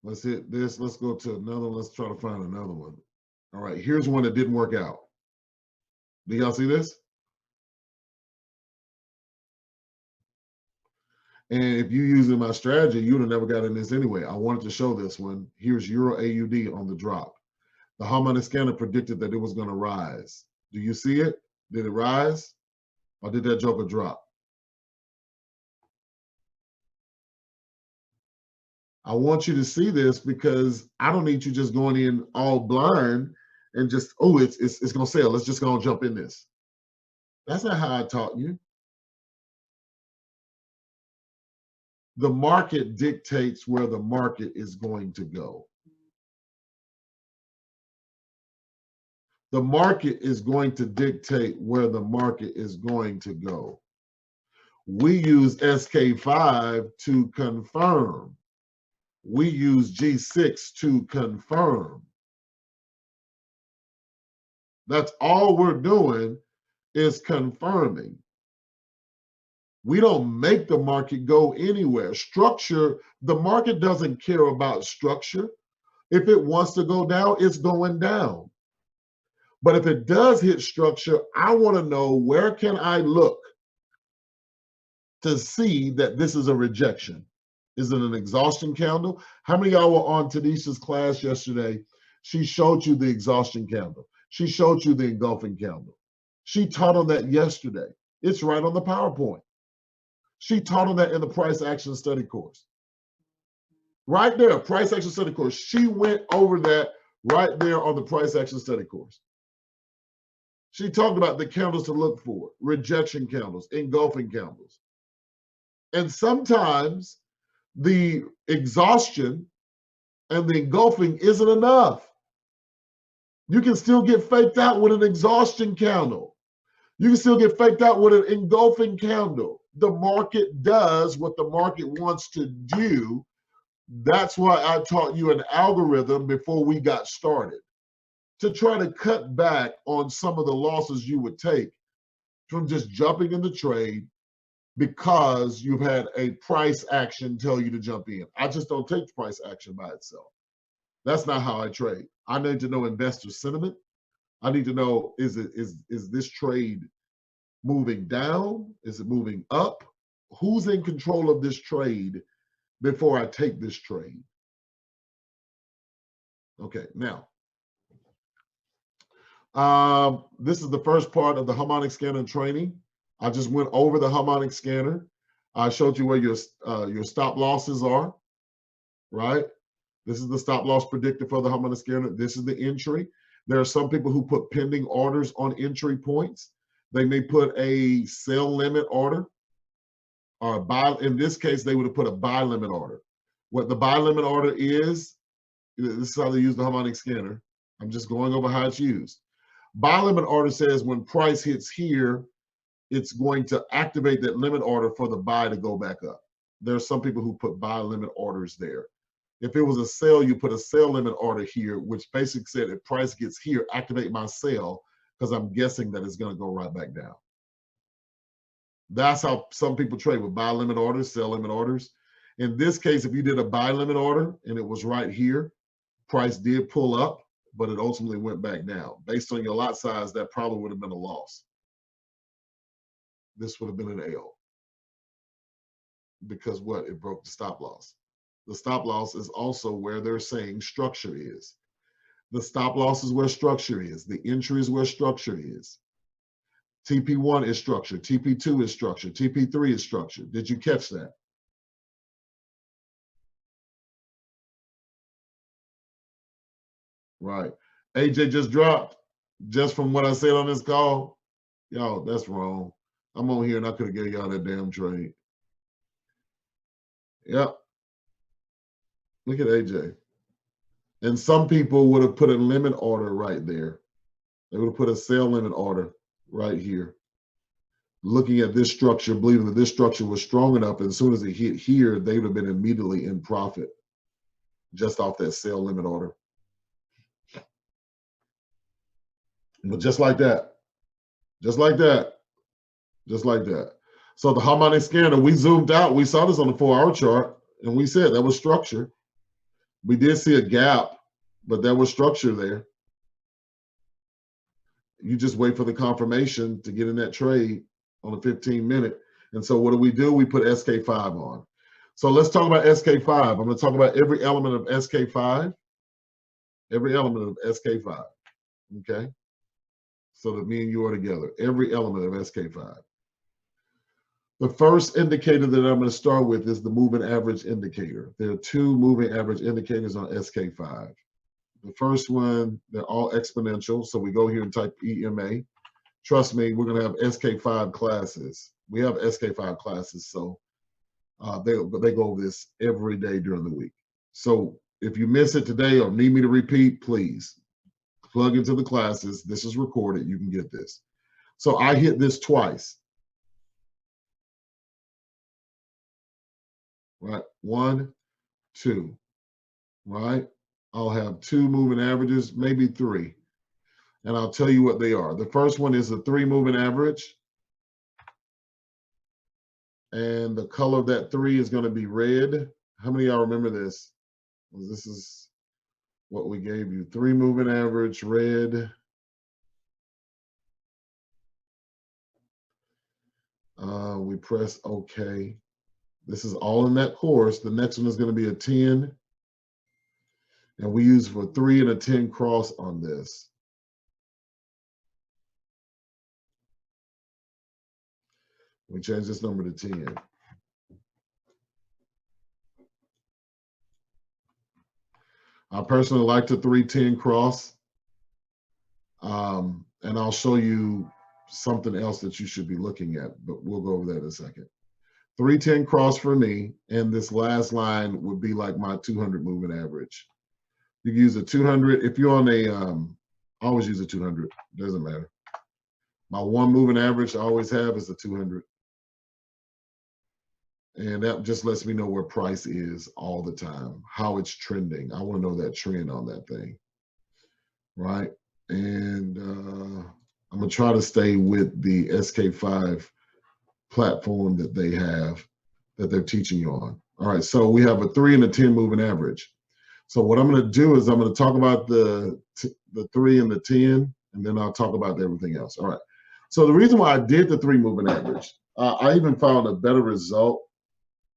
Let's hit this. Let's go to another one. Let's try to find another one. All right. Here's one that didn't work out. Do y'all see this? And if you using my strategy, you would have never got in this anyway. I wanted to show this one. Here's Euro AUD on the drop. The harmonic scanner predicted that it was going to rise. Do you see it? Did it rise? Or did that joker drop? I want you to see this because I don't need you just going in all blind and just, oh, it's gonna sell. Let's just go and jump in this. That's not how I taught you. The market dictates where the market is going to go. The market is going to dictate where the market is going to go. We use SK5 to confirm. We use G6 to confirm. That's all we're doing is confirming. We don't make the market go anywhere. Structure, the market doesn't care about structure. If it wants to go down, it's going down. But if it does hit structure, I want to know where can I look to see that this is a rejection. Is it an exhaustion candle? How many of y'all were on Tanisha's class yesterday? She showed you the exhaustion candle. She showed you the engulfing candle. She taught on that yesterday. It's right on the PowerPoint. She taught on that in the price action study course. Right there, price action study course. She went over that right there on the price action study course. She talked about the candles to look for, rejection candles, engulfing candles. And sometimes the exhaustion and the engulfing isn't enough. You can still get faked out with an exhaustion candle. You can still get faked out with an engulfing candle. The market does what the market wants to do. That's why I taught you an algorithm before we got started to try to cut back on some of the losses you would take from just jumping in the trade because you've had a price action tell you to jump in. I just don't take price action by itself. That's not how I trade. I need to know investor sentiment. I need to know, is this trade moving down? Is it moving up? Who's in control of this trade before I take this trade? Okay, now, this is the first part of the harmonic scanner training. I just went over the harmonic scanner. I showed you where your stop losses are, right? This is the stop loss predictor for the harmonic scanner. This is the entry. There are some people who put pending orders on entry points. They may put a sell limit order or a buy. In this case, they would have put a buy limit order. What the buy limit order is, this is how they use the harmonic scanner. I'm just going over how it's used. Buy limit order says when price hits here, it's going to activate that limit order for the buy to go back up. There are some people who put buy limit orders there. If it was a sell, you put a sell limit order here, which basically said if price gets here, activate my sell, because I'm guessing that it's going to go right back down. That's how some people trade, with buy limit orders, sell limit orders. In this case, if you did a buy limit order and it was right here, price did pull up, but it ultimately went back down. Based on your lot size, that probably would have been a loss. This would have been an L. Because what? It broke the stop loss. The stop loss is also where they're saying structure is. The stop loss is where structure is. The entry is where structure is. TP1 is structure. TP2 is structure. TP3 is structure. Did you catch that? Right. AJ just dropped just from what I said on this call. Yo, that's wrong. I'm on here and I could have gave y'all that damn trade. Yep. Look at AJ. And some people would have put a limit order right there. They would have put a sell limit order right here. Looking at this structure, believing that this structure was strong enough, and as soon as it hit here, they would have been immediately in profit just off that sell limit order. But just like that, just like that, just like that. So the harmonic scanner, we zoomed out. We saw this on the 4-hour chart, and we said that was structure. We did see a gap, but there was structure there. You just wait for the confirmation to get in that trade on a 15-minute. And so what do? We put SK5 on. So let's talk about SK5. I'm going to talk about every element of SK5. Every element of SK5. Okay? So that me and you are together. Every element of SK5. The first indicator that I'm going to start with is the moving average indicator. There are 2 moving average indicators on SK5. The first one, they're all exponential. So we go here and type EMA. Trust me, we're going to have SK5 classes. We have SK5 classes, so they go over this every day during the week. So if you miss it today or need me to repeat, please plug into the classes. This is recorded. You can get this. So I hit this twice. Right? 1, 2. Right? I'll have 2 moving averages, maybe 3. And I'll tell you what they are. The first one is a 3 moving average. And the color of that 3 is going to be red. How many of y'all remember this? This is what we gave you. 3 moving average, red. We press OK. This is all in that course. The next one is going to be a 10. And we use for 3 and a 10 cross on this. We change this number to 10. I personally like the 3-10 cross. And I'll show you something else that you should be looking at, but we'll go over that in a second. 3-10 cross for me, and this last line would be like my 200 moving average. You can use a 200. If you're on a, I always use a 200. Doesn't matter. My 1 moving average I always have is a 200. And that just lets me know where price is all the time, how it's trending. I want to know that trend on that thing, right? And I'm going to try to stay with the SK5 platform that they have, that they're teaching you on. All right, so we have a 3 and a 10 moving average. So what I'm going to do is I'm going to talk about the 3 and the 10, and then I'll talk about everything else. All right. So the reason why I did the 3 moving average, I even found a better result.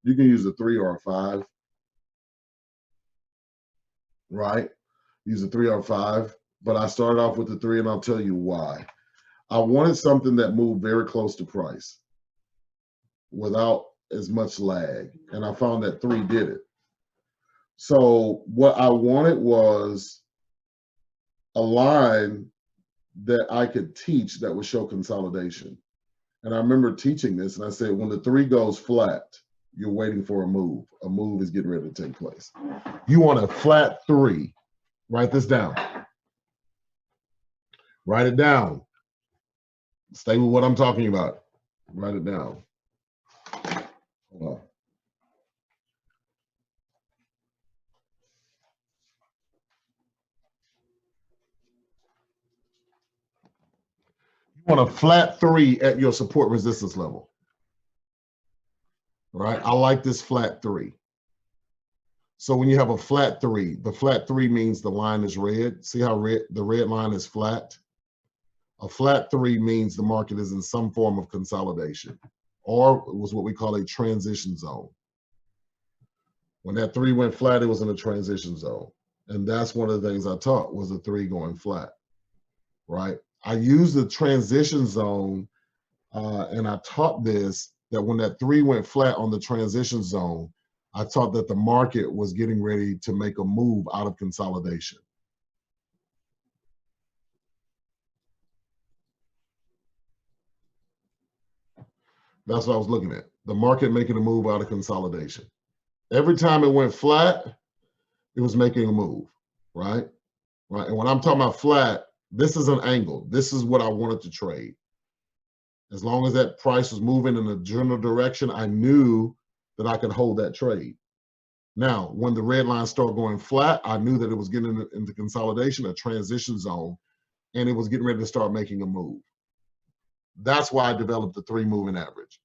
You can use a 3 or a 5, right? Use a 3 or a 5, but I started off with the 3, and I'll tell you why. I wanted something that moved very close to price without as much lag, and I found that 3 did it. So what I wanted was a line that I could teach that would show consolidation. And I remember teaching this, and I said, when the 3 goes flat, you're waiting for a move. A move is getting ready to take place. You want a flat 3. Write this down. Write it down. Stay with what I'm talking about. Write it down. Hold on. You want a flat 3 at your support resistance level. All right, I like this flat 3. So when you have a flat 3, the flat 3 means the line is red. See how the red line is flat? A flat 3 means the market is in some form of consolidation, or it was what we call a transition zone. When that 3 went flat, it was in a transition zone. And that's one of the things I taught was the 3 going flat, right? I use the transition zone, and I taught this, that when that 3 went flat on the transition zone, I taught that the market was getting ready to make a move out of consolidation. That's what I was looking at. The market making a move out of consolidation. Every time it went flat, it was making a move, right? Right. And when I'm talking about flat, this is an angle. This is what I wanted to trade. As long as that price was moving in a general direction, I knew that I could hold that trade. Now, when the red line started going flat, I knew that it was getting into consolidation, a transition zone, and it was getting ready to start making a move. That's why I developed the 3 moving average,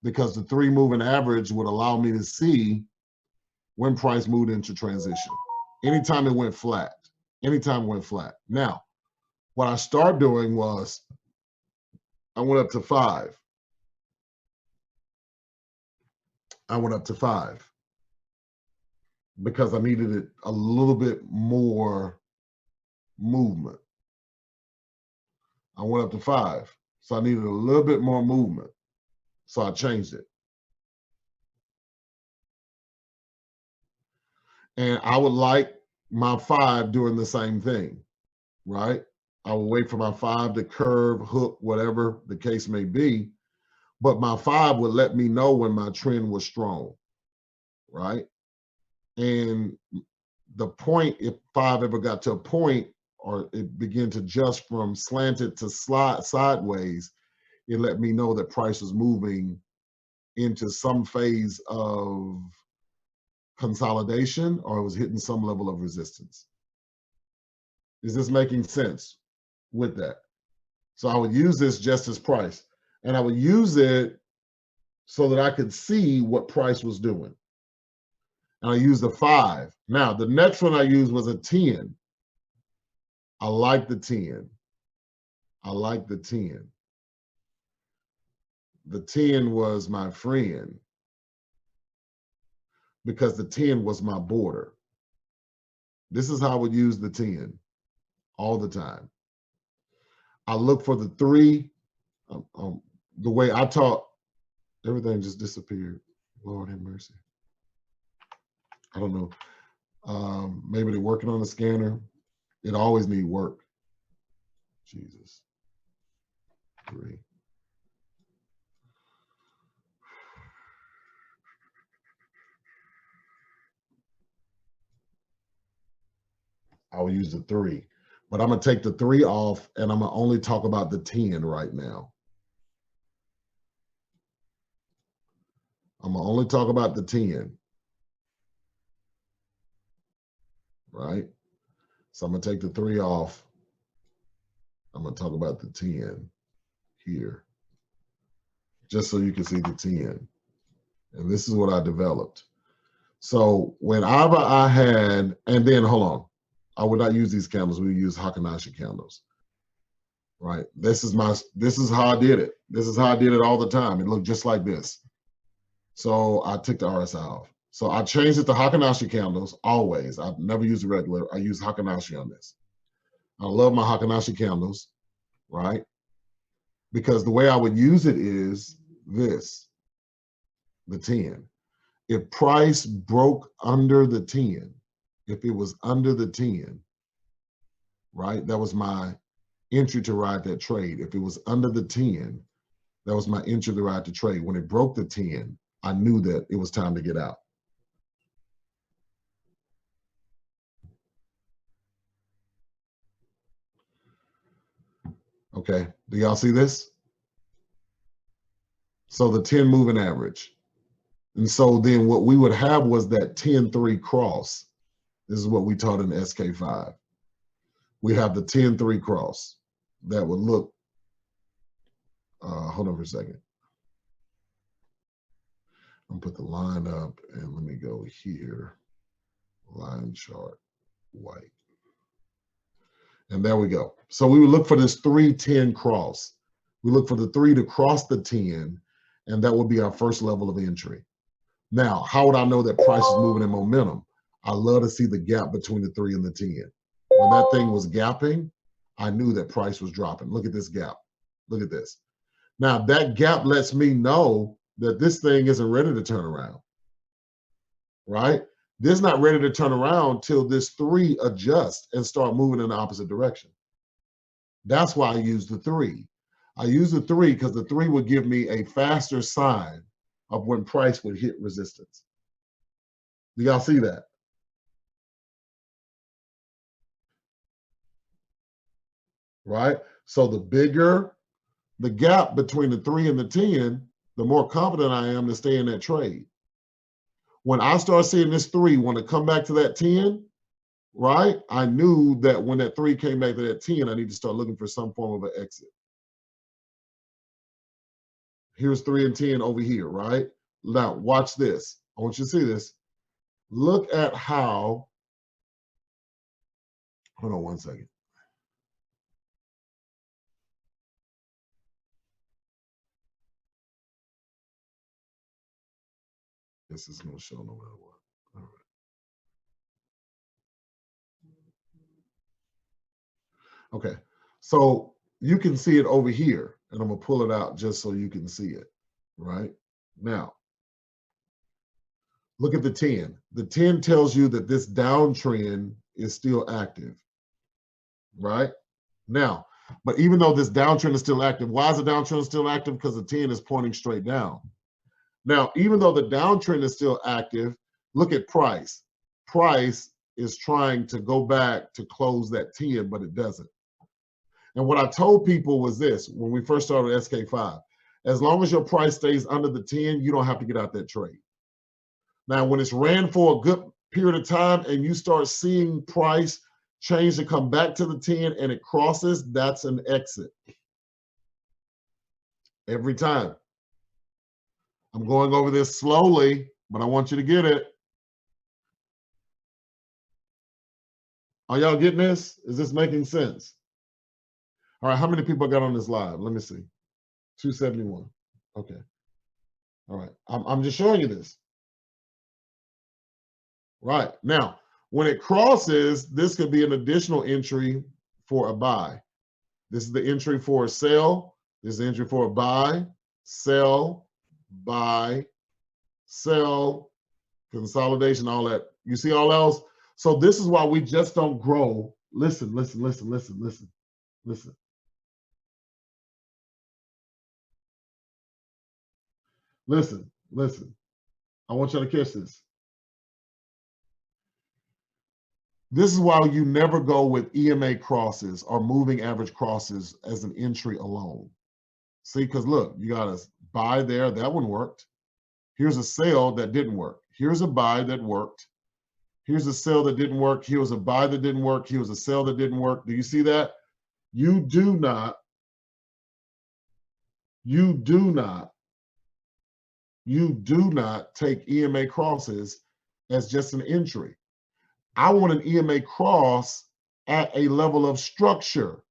because the 3 moving average would allow me to see when price moved into transition. Anytime it went flat, anytime it went flat. Now, what I started doing was I went up to 5. I went up to 5 because I needed it a little bit more movement. I went up to 5. So I needed a little bit more movement. So I changed it. And I would like my 5 doing the same thing, right? I would wait for my 5 to curve, hook, whatever the case may be. But my 5 would let me know when my trend was strong, right? And the point, if 5 ever got to a point or it began to adjust from slanted to slide sideways, it let me know that price was moving into some phase of consolidation or it was hitting some level of resistance. Is this making sense with that? So I would use this just as price, and I would use it so that I could see what price was doing. And I used a 5. Now, the next one I used was a 10. I like the 10. I like the 10. The 10 was my friend because the 10 was my border. This is how I would use the 10 all the time. I look for the 3. The way I taught, everything just disappeared. Lord have mercy. I don't know. Maybe they're working on the scanner. It always need work. Jesus. 3. I will use the 3. But I'm going to take the 3 off, and I'm going to only talk about the 10 right now. I'm going to only talk about the 10. Right? So I'm going to take the 3 off. I'm going to talk about the 10 here, just so you can see the 10. And this is what I developed. So whenever I had, and then hold on, I would not use these candles. We would use Hakanashi candles. Right? This is how I did it. This is how I did it all the time. It looked just like this. So I took the RSI off. So I changed it to Hakanashi candles always. I've never used a regular. I use Hakanashi on this. I love my Hakanashi candles, right? Because the way I would use it is this, the 10. If price broke under the 10, if it was under the 10, right, that was my entry to ride that trade. If it was under the 10, that was my entry to ride the trade. When it broke the 10, I knew that it was time to get out. Okay, do y'all see this? So the 10 moving average. And so then what we would have was that 10-3 cross. This is what we taught in SK5. We have the 10-3 cross that would look, hold on for a second. I'm gonna put the line up and let me go here. Line chart, white. And there we go. So we would look for this 3-10 cross. We look for the 3 to cross the 10, and that would be our first level of entry. Now, how would I know that price is moving in momentum? I love to see the gap between the 3 and the 10. When that thing was gapping, I knew that price was dropping. Look at this gap. Look at this. Now, that gap lets me know that this thing isn't ready to turn around, right? This is not ready to turn around till this 3 adjusts and start moving in the opposite direction. That's why I use the 3. I use the 3 because the 3 would give me a faster sign of when price would hit resistance. Do y'all see that? Right? So the bigger the gap between the 3 and the 10, the more confident I am to stay in that trade. When I start seeing this 3 want to come back to that 10, right? I knew that when that 3 came back to that 10, I need to start looking for some form of an exit. Here's 3 and 10 over here, right? Now, watch this. I want you to see this. Look at how, hold on one second. This is going to show no matter what. All right. Okay, so you can see it over here, and I'm going to pull it out just so you can see it, right? Now, look at the 10. The 10 tells you that this downtrend is still active, right? Now, but even though this downtrend is still active, why is the downtrend still active? Because the 10 is pointing straight down. Now, even though the downtrend is still active, look at price. Price is trying to go back to close that 10, but it doesn't. And what I told people was this when we first started SK5, as long as your price stays under the 10, you don't have to get out that trade. Now, when it's ran for a good period of time and you start seeing price change to come back to the 10 and it crosses, that's an exit. Every time. I'm going over this slowly, but I want you to get it. Are y'all getting this? Is this making sense? All right, how many people got on this live? Let me see. 271. Okay. All right. I'm just showing you this. Right. Now, when it crosses, this could be an additional entry for a buy. This is the entry for a sell. This is the entry for a buy, sell, buy, sell, consolidation, all that. You see all else? So this is why we just don't grow. Listen, listen, listen, listen, listen, listen. Listen, listen. I want you to catch this. This is why you never go with EMA crosses or moving average crosses as an entry alone. See, because look, you got a buy there, that one worked. Here's a sell that didn't work. Here's a buy that worked. Here's a sell that didn't work. Here was a buy that didn't work. Here was a sell that didn't work. Do you see that? You do not take EMA crosses as just an entry. I want an EMA cross at a level of structure.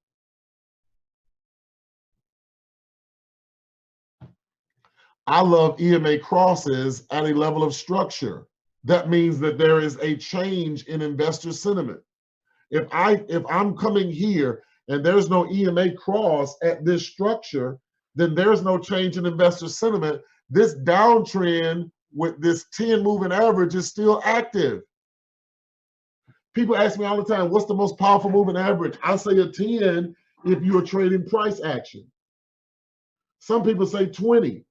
I love EMA crosses at a level of structure. That means that there is a change in investor sentiment. If I'm coming here and there's no EMA cross at this structure, then there's no change in investor sentiment. This downtrend with this 10 moving average is still active. People ask me all the time, what's the most powerful moving average? I say a 10 if you're trading price action. Some people say 20.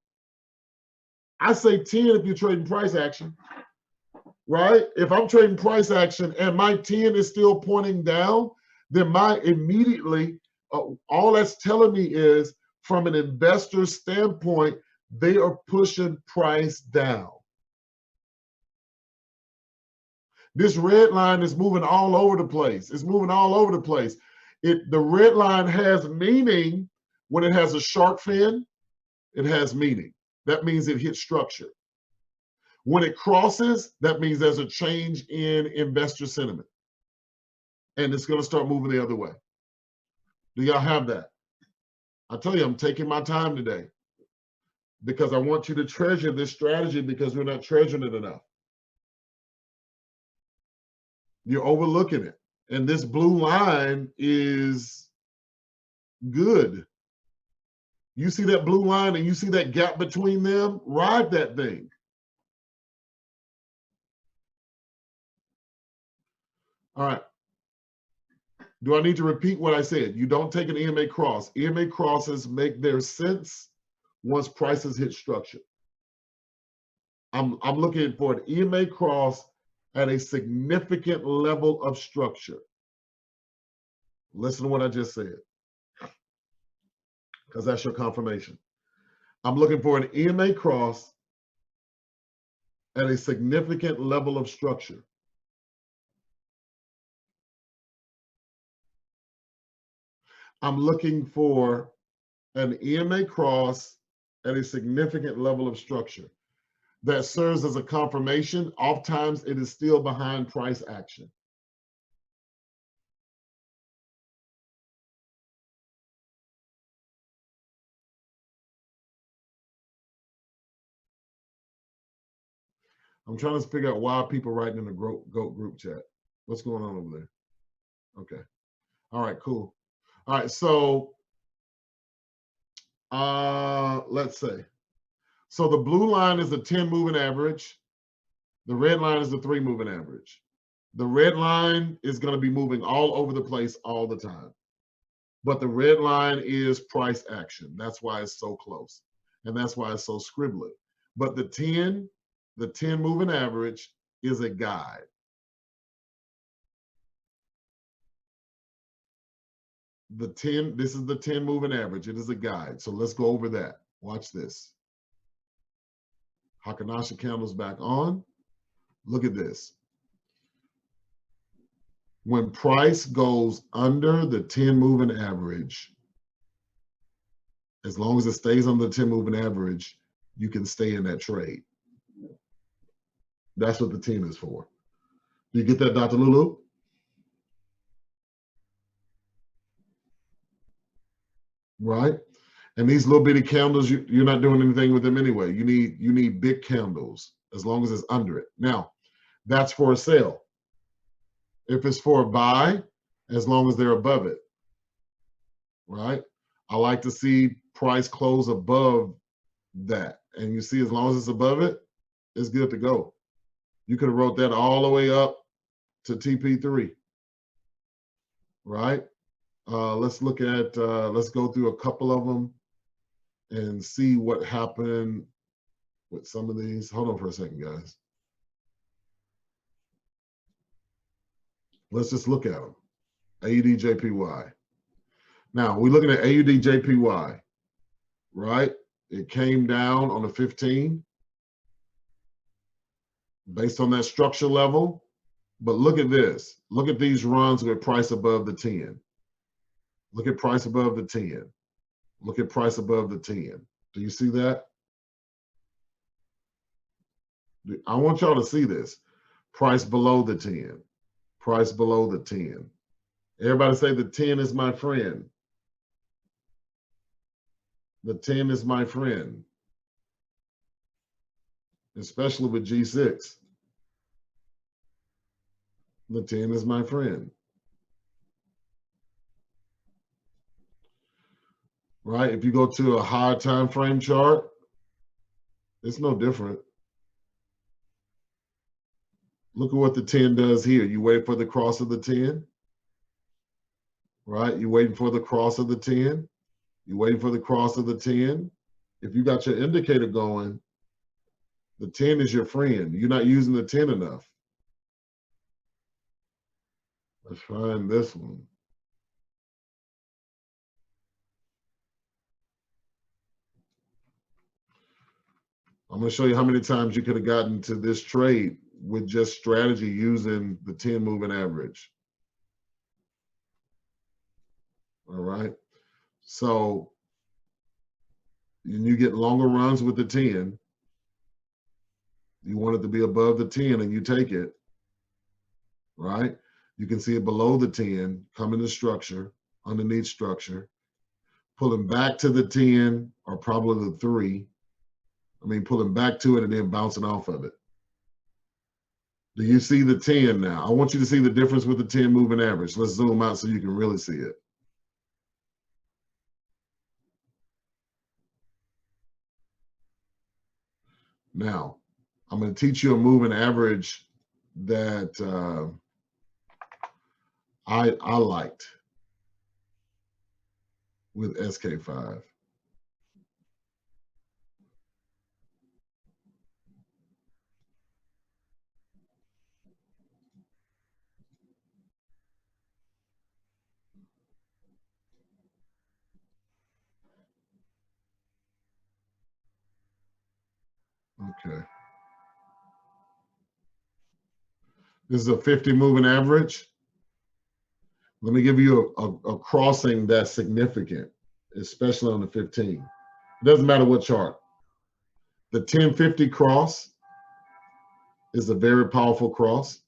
I say 10 if you're trading price action, right? If I'm trading price action and my 10 is still pointing down, then my immediately, all that's telling me is from an investor standpoint, they are pushing price down. This red line is moving all over the place. It's moving all over the place. The red line has meaning when it has a shark fin, it has meaning. That means it hits structure. When it crosses, that means there's a change in investor sentiment. And it's going to start moving the other way. Do y'all have that? I tell you, I'm taking my time today because I want you to treasure this strategy because we're not treasuring it enough. You're overlooking it. And this blue line is good. You see that blue line and you see that gap between them? Ride that thing. All right. Do I need to repeat what I said? You don't take an EMA cross. EMA crosses make their sense once prices hit structure. I'm looking for an EMA cross at a significant level of structure. Listen to what I just said, because that's your confirmation. I'm looking for an EMA cross at a significant level of structure. I'm looking for an EMA cross at a significant level of structure that serves as a confirmation. Oftentimes it is still behind price action. I'm trying to figure out why people writing in the GOAT group chat. What's going on over there? Okay. All right, cool. All right, so let's say. So the blue line is the 10 moving average. The red line is the 3 moving average. The red line is going to be moving all over the place all the time. But the red line is price action. That's why it's so close. And that's why it's so scribbly. But the 10 moving average is a guide. The 10, this is the 10 moving average. It is a guide. So let's go over that. Watch this. Hakanasha candles back on. Look at this. When price goes under the 10 moving average, as long as it stays on the 10 moving average, you can stay in that trade. That's what the 10 is for. Do you get that, Dr. Lulu? Right? And these little bitty candles, you're not doing anything with them anyway. You need big candles as long as it's under it. Now, that's for a sell. If it's for a buy, as long as they're above it. Right? I like to see price close above that. And you see, as long as it's above it, it's good to go. You could have wrote that all the way up to TP3. Right? Let's look at, let's go through a couple of them and see what happened with some of these. Hold on for a second, guys. Let's just look at them. AUD JPY. Now, we're looking at AUD JPY, right? It came down on the 15 based on that structure level. But look at this. Look at these runs with price above the 10. Look at price above the 10. Look at price above the 10. Do you see that? I want y'all to see this. Price below the 10. Price below the 10. Everybody say the 10 is my friend. The 10 is my friend. Especially with G6. The 10 is my friend. Right? If you go to a high time frame chart, it's no different. Look at what the 10 does here. You wait for the cross of the 10. Right? You're waiting for the cross of the 10. You're waiting for the cross of the 10. If you got your indicator going, the 10 is your friend. You're not using the 10 enough. Let's find this one. I'm going to show you how many times you could have gotten to this trade with just strategy using the 10 moving average. All right. So you get longer runs with the 10. You want it to be above the 10 and you take it. Right. You can see it below the 10, coming to structure, underneath structure, pulling back to the 10 or probably the 3. I mean, pulling back to it and then bouncing off of it. Do you see the 10 now? I want you to see the difference with the 10 moving average. Let's zoom out so you can really see it. Now, I'm going to teach you a moving average that I liked with SK5. Okay. This is a 50 moving average. Let me give you a crossing that's significant, especially on the 15. It doesn't matter what chart. The 1050 cross is a very powerful cross.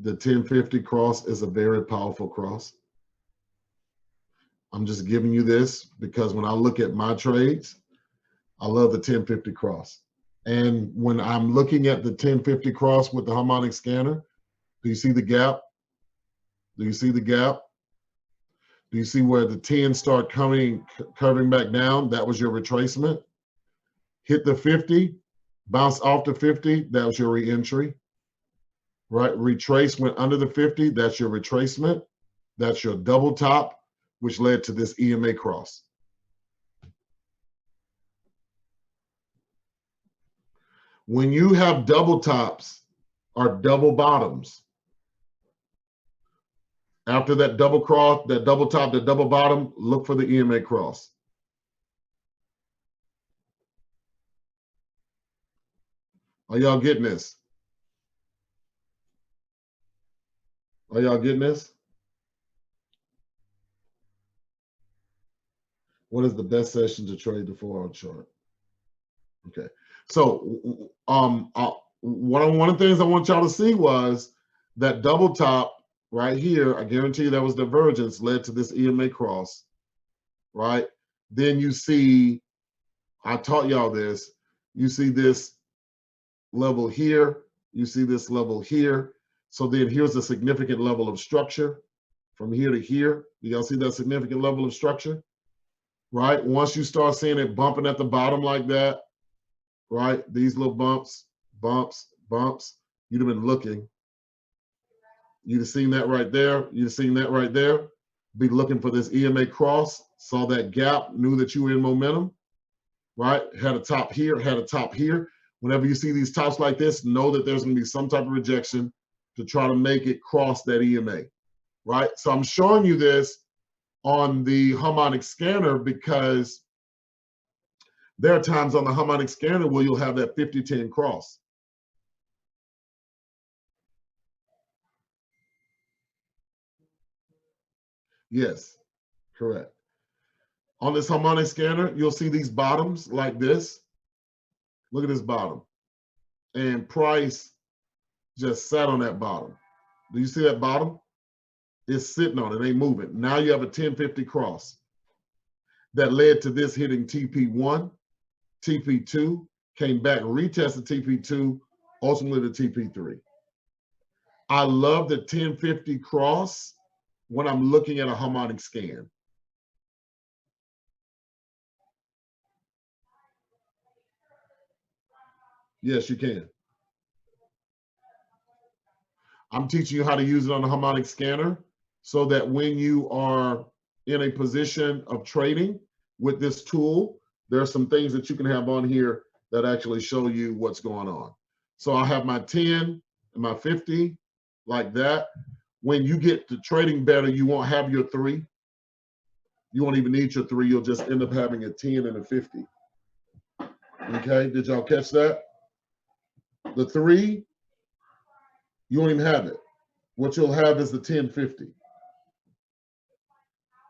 The 1050 cross is a very powerful cross. I'm just giving you this because when I look at my trades, I love the 1050 cross. And when I'm looking at the 1050 cross with the harmonic scanner, do you see the gap? Do you see the gap? Do you see where the 10 start curving back down? That was your retracement. Hit the 50, bounce off the 50, that was your re-entry. Right? Retrace went under the 50, that's your retracement. That's your double top, which led to this EMA cross. When you have double tops or double bottoms, after that double cross, that double top, that double bottom, look for the EMA cross. Are y'all getting this? Are y'all getting this? What is the best session to trade the 4-hour chart? Okay. So one of the things I want y'all to see was that double top right here. I guarantee you that was divergence led to this EMA cross, right? Then you see, I taught y'all this, you see this level here, you see this level here. So then here's a significant level of structure from here to here. Do y'all see that significant level of structure? Right? Once you start seeing it bumping at the bottom like that, right? These little bumps, bumps, bumps. You'd have been looking. You'd have seen that right there. You'd have seen that right there. Be looking for this EMA cross. Saw that gap, knew that you were in momentum, right? Had a top here, had a top here. Whenever you see these tops like this, know that there's going to be some type of rejection to try to make it cross that EMA, right? So I'm showing you this on the harmonic scanner because there are times on the harmonic scanner where you'll have that 50-10 cross. Yes, correct. On this harmonic scanner, you'll see these bottoms like this. Look at this bottom. And price just sat on that bottom. Do you see that bottom? It's sitting on it, ain't moving. Now you have a 1050 cross that led to this hitting TP1, TP2, came back, retested TP2, ultimately to TP3. I love the 1050 cross when I'm looking at a harmonic scan. Yes, you can. I'm teaching you how to use it on a harmonic scanner so that when you are in a position of trading with this tool, there are some things that you can have on here that actually show you what's going on. So I have my 10 and my 50 like that. When you get to trading better, you won't have your 3. You won't even need your 3. You'll just end up having a 10 and a 50. Okay, did y'all catch that? The 3, you won't even have it. What you'll have is the 1050.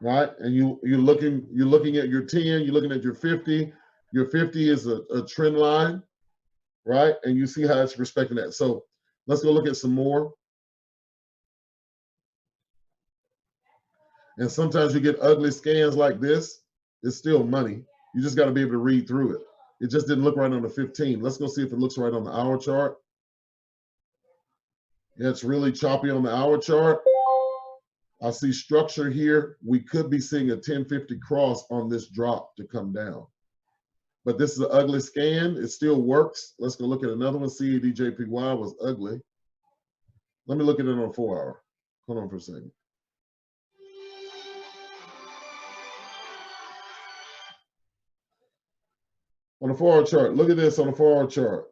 Right? And you're looking at your 10, you're looking at your 50. Your 50 is a trend line, right? And you see how it's respecting that. So let's go look at some more. And sometimes you get ugly scans like this. It's still money. You just got to be able to read through it. It just didn't look right on the 15. Let's go see if it looks right on the hour chart. Yeah, it's really choppy on the hour chart. I see structure here. We could be seeing a 1050 cross on this drop to come down. But this is an ugly scan. It still works. Let's go look at another one. CADJPY was ugly. Let me look at it on 4 hour. Hold on for a second. On the 4 hour chart, look at this on the 4 hour chart.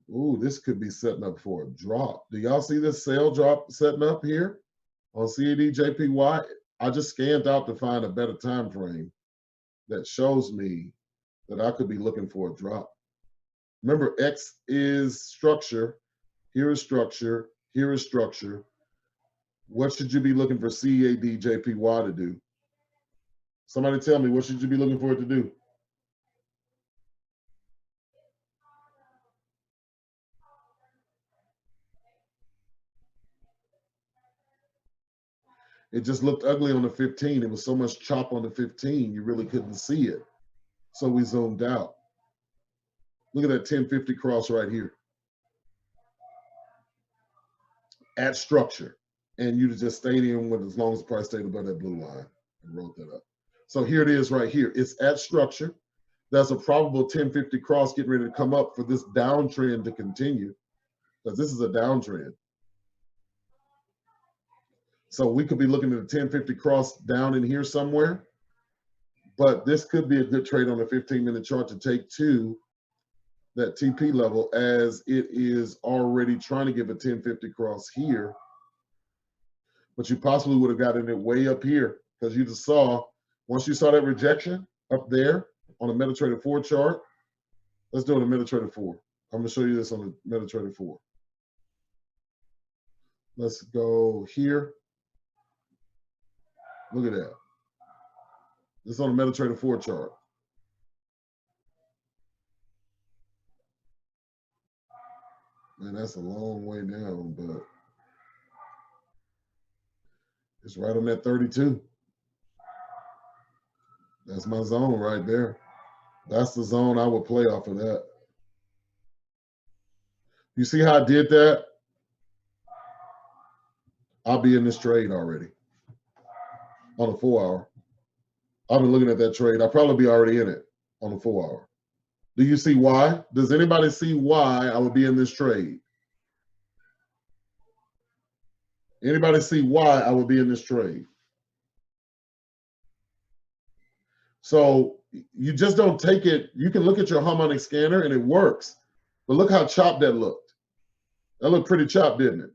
Ooh, this could be setting up for a drop. Do y'all see this sell drop setting up here on CADJPY? I just scanned out to find a better time frame that shows me that I could be looking for a drop. Remember, X is structure. Here is structure. Here is structure. What should you be looking for CADJPY to do? Somebody tell me, what should you be looking for it to do? It just looked ugly on the 15. It was so much chop on the 15, you really couldn't see it. So we zoomed out. Look at that 1050 cross right here. At structure. And you just stayed in with as long as the price stayed above that blue line and wrote that up. So here it is right here. It's at structure. That's a probable 1050 cross getting ready to come up for this downtrend to continue, because this is a downtrend. So we could be looking at a 1050 cross down in here somewhere, but this could be a good trade on a 15-minute chart to take to that TP level, as it is already trying to give a 1050 cross here. But you possibly would have gotten it way up here, because you just saw, once you saw that rejection up there on a MetaTrader 4 chart, let's do it on a MetaTrader 4. I'm going to show you this on the MetaTrader 4. Let's go here. Look at that. This is on the MetaTrader 4 chart. Man, that's a long way down, but it's right on that 32. That's my zone right there. That's the zone I would play off of that. You see how I did that? I'll be in this trade already on a 4 hour. I've been looking at that trade. I'll probably be already in it on a 4 hour. Do you see why? Does anybody see why I would be in this trade? Anybody see why I would be in this trade? So you just don't take it. You can look at your harmonic scanner and it works. But look how chopped that looked. That looked pretty chopped, didn't it?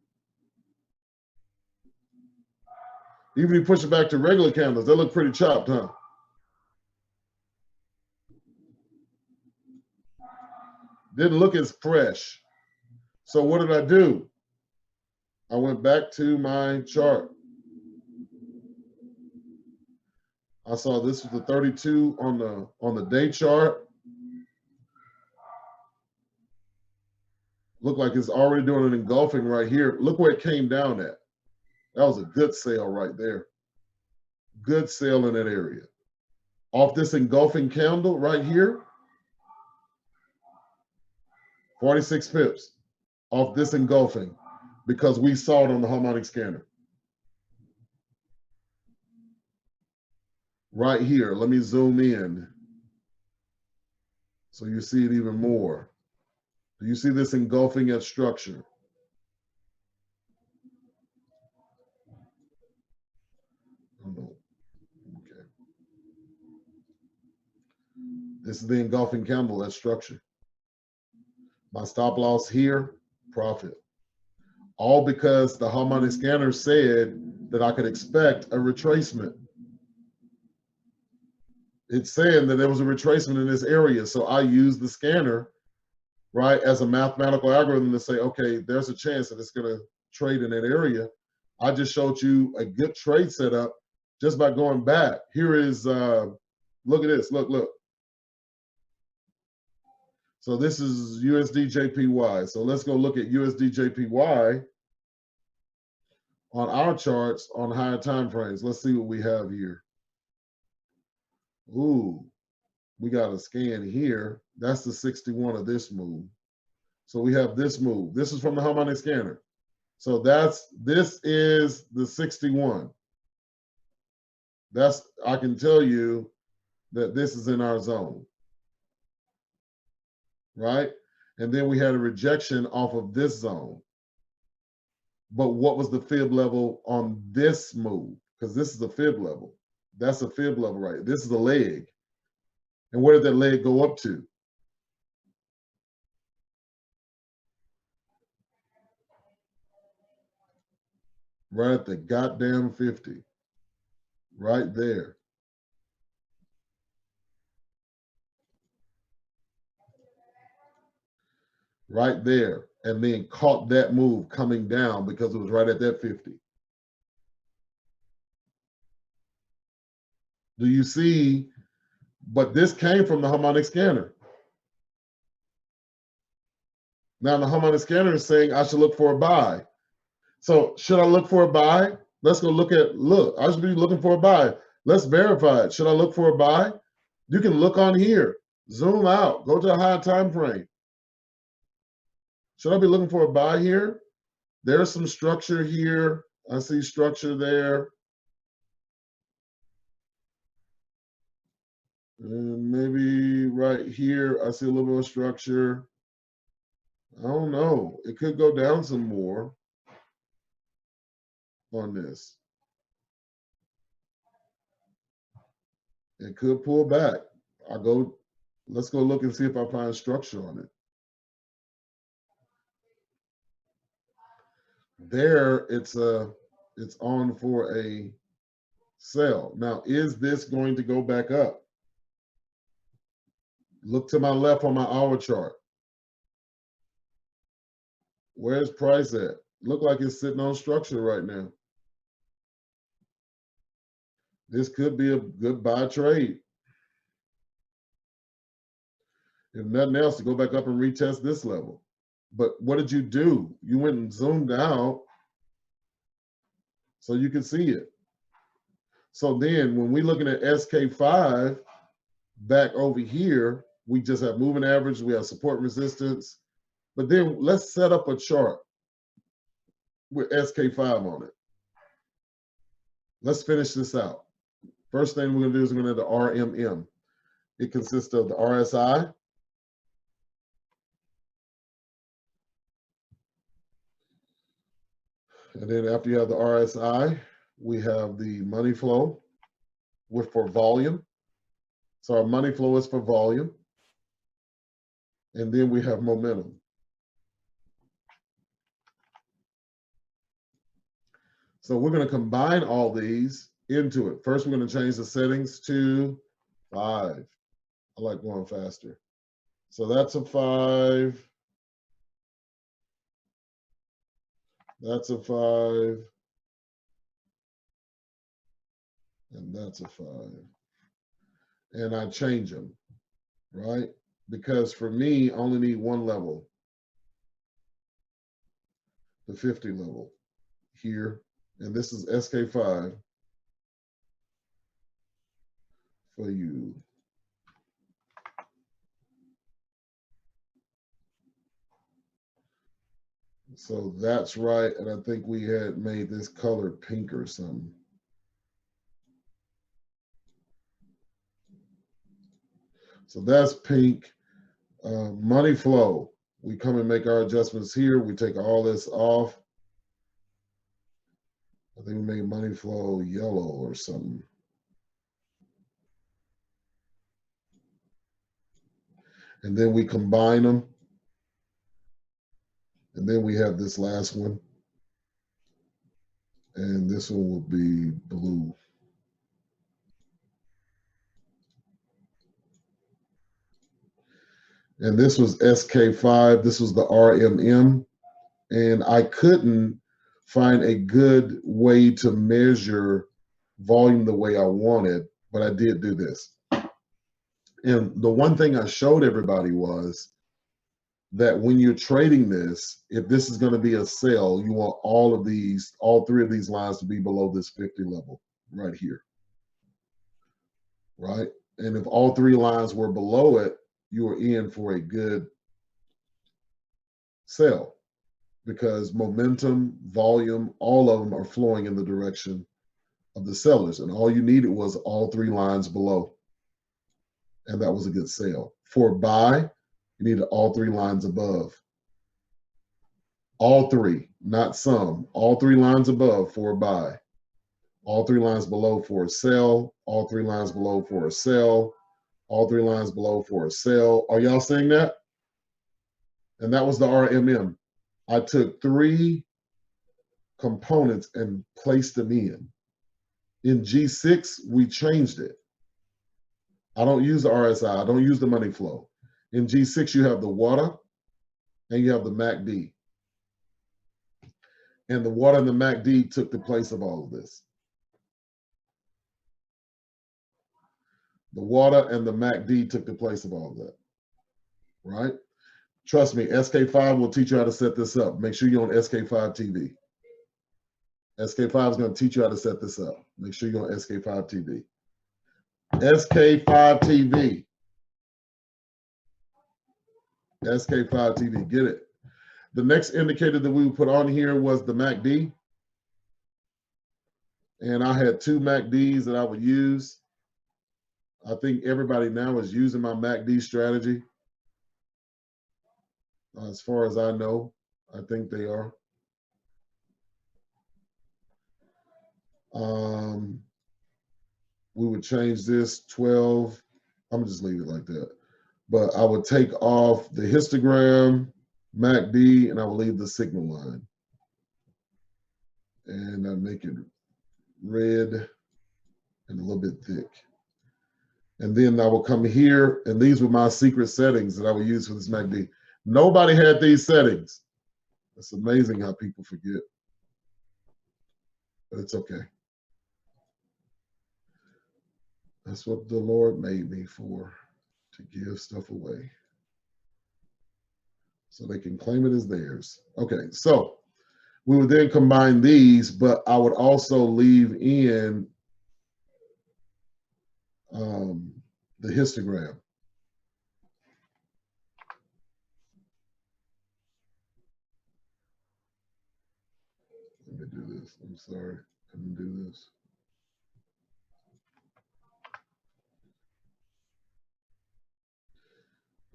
Even if you push it back to regular candles, that look pretty chopped, huh? Didn't look as fresh. So what did I do? I went back to my chart. I saw this was the 32 on the day chart. Looked like it's already doing an engulfing right here. Look where it came down at. That was a good sale right there. Good sale in that area. Off this engulfing candle right here, 46 pips off this engulfing, because we saw it on the harmonic scanner. Right here, let me zoom in so you see it even more. Do you see this engulfing at structure? Oh, no. Okay. This is the engulfing candle at structure. My stop loss here, profit. All because the harmonic scanner said that I could expect a retracement. It's saying that there was a retracement in this area. So I used the scanner, right, as a mathematical algorithm to say, okay, there's a chance that it's going to trade in that area. I just showed you a good trade setup just by going back. Here is, look at this, look. So this is USD JPY. So let's go look at USD JPY on our charts on higher time frames. Let's see what we have here. Ooh, we got a scan here. That's the 61 of this move. So we have this move. This is from the harmonic scanner. So this is the 61. I can tell you that this is in our zone, right? And then we had a rejection off of this zone. But what was the fib level on this move? Because this is a fib level. That's a fib level, right? This is a leg. And where did that leg go up to? Right at the goddamn 50. Right there. Right there. And then caught that move coming down because it was right at that 50. Do you see? But this came from the harmonic scanner. Now the harmonic scanner is saying I should look for a buy. So should I look for a buy? Let's go look. I should be looking for a buy. Let's verify it. Should I look for a buy? You can look on here, zoom out, go to a high time frame. Should I be looking for a buy here? There's some structure here. I see structure there. And maybe right here, I see a little bit of structure. I don't know. It could go down some more on this. It could pull back. Let's go look and see if I find structure on it. There, it's on for a sell. Now, is this going to go back up? Look to my left on my hour chart. Where's price at? Look like it's sitting on structure right now. This could be a good buy trade. If nothing else, to go back up and retest this level. But what did you do? You went and zoomed out so you could see it. So then when we're looking at SK5, back over here, we just have moving average, we have support resistance. But then let's set up a chart with SK5 on it. Let's finish this out. First thing we're going to do is we're going to do the RMM. It consists of the RSI, and then after you have the RSI, we have the money flow for volume. So our money flow is for volume. And then we have momentum. So we're going to combine all these into it. First, we're going to change the settings to 5. I like going faster. So that's a 5. That's a 5. And that's a 5. And I change them, right? Because for me, I only need one level, the 50 level here. And this is SK5 for you. So that's right. And I think we had made this color pink or something. So that's pink. Money flow. We come and make our adjustments here. We take all this off. I think we made money flow yellow or something. And then we combine them. And then we have this last one. And this one will be blue. And this was SK5. This was the RMM. And I couldn't find a good way to measure volume the way I wanted, but I did do this. And the one thing I showed everybody was that when you're trading this, if this is going to be a sell, you want all 3 of these lines to be below this 50 level right here, right? And if all three lines were below it, you were in for a good sell, because momentum, volume, all of them are flowing in the direction of the sellers. And all you needed was all three lines below. And that was a good sale. For buy, you needed all three lines above. All three, not some. All three lines above for a buy. All three lines below for a sell. All three lines below for a sell. All three lines below for a sell. Are y'all seeing that? And that was the RMM. I took three components and placed them in. In G6, we changed it. I don't use the RSI. I don't use the money flow. In G6, you have the water and you have the MACD. And the water and the MACD took the place of all of this. The water and the MACD took the place of all of that, right? Trust me, SK5 will teach you how to set this up. Make sure you're on SK5 TV. SK5 is going to teach you how to set this up. Make sure you're on SK5 TV. SK5 TV. SK5 TV, get it. The next indicator that we would put on here was the MACD. And I had two MACDs that I would use. I think everybody now is using my MACD strategy. As far as I know, I think they are. We would change this 12. I'm gonna just leave it like that. But I would take off the histogram, MACD, and I will leave the signal line. And I make it red and a little bit thick. And then I will come here, and these were my secret settings that I would use for this MACD. Nobody had these settings. It's amazing how people forget. But it's okay. That's what the Lord made me for, to give stuff away. So they can claim it as theirs. Okay, so we would then combine these, but I would also leave in the histogram. Let me do this. I'm sorry. Let me do this.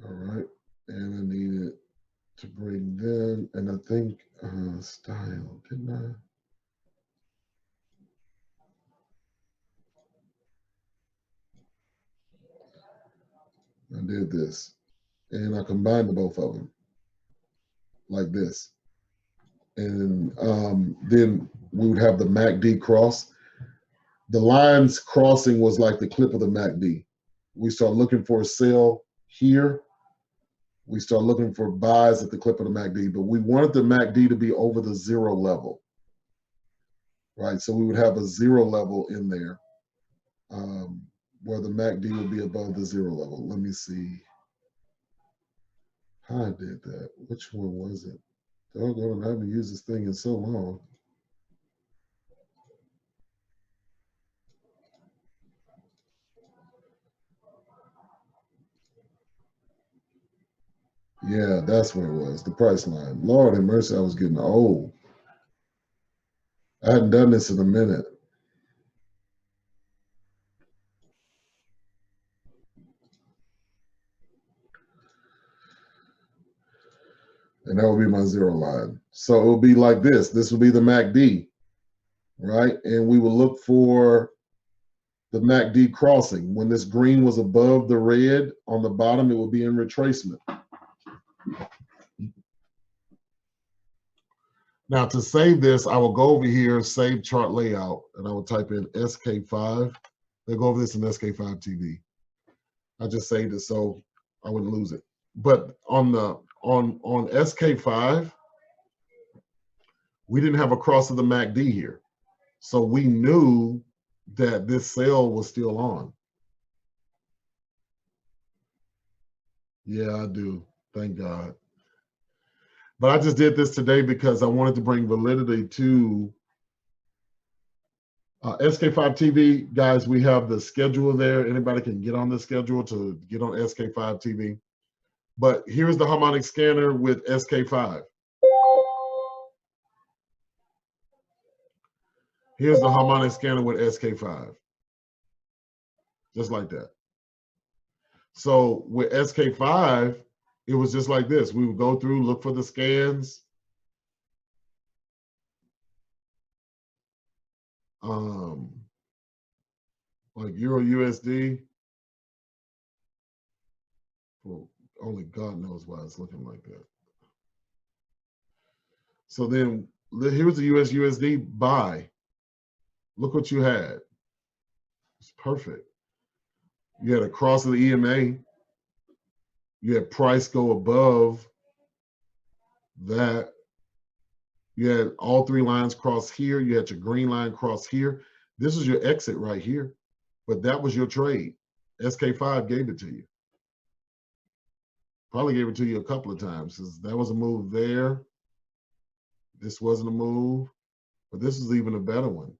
All right. And I needed to bring them, and I think style, didn't I? I did this, and I combined the both of them like this. And then we would have the MACD cross. The lines crossing was like the clip of the MACD. We start looking for a sell here. We start looking for buys at the clip of the MACD, but we wanted the MACD to be over the zero level, right? So we would have a zero level in there where the MACD would be above the zero level. Let me see how I did that. Which one was it? Doggone, I haven't used this thing in so long. Yeah, that's where it was, the price line. Lord have mercy, I was getting old. I hadn't done this in a minute. And that would be my zero line. So it would be like this. This would be the MACD, right? And we would look for the MACD crossing. When this green was above the red on the bottom, it would be in retracement. Now to save this, I will go over here, save chart layout, and I will type in SK5. They'll go over this in SK5 TV. I just saved it so I wouldn't lose it. But on SK5, we didn't have a cross of the MACD here. So we knew that this sale was still on. Yeah, I do. Thank God. But I just did this today because I wanted to bring validity to SK5 TV, guys, we have the schedule there. Anybody can get on the schedule to get on SK5 TV. But here's the harmonic scanner with SK5. Here's the harmonic scanner with SK5. Just like that. So with SK5, it was just like this. We would go through, look for the scans. Like Euro USD. Well, only God knows why it's looking like that. So then here's the US USD buy. Look what you had. It's perfect. You had a cross of the EMA. You had price go above that. You had all three lines cross here. You had your green line cross here. This is your exit right here. But that was your trade. SK5 gave it to you. Probably gave it to you a couple of times. That was a move there. This wasn't a move. But this is even a better one.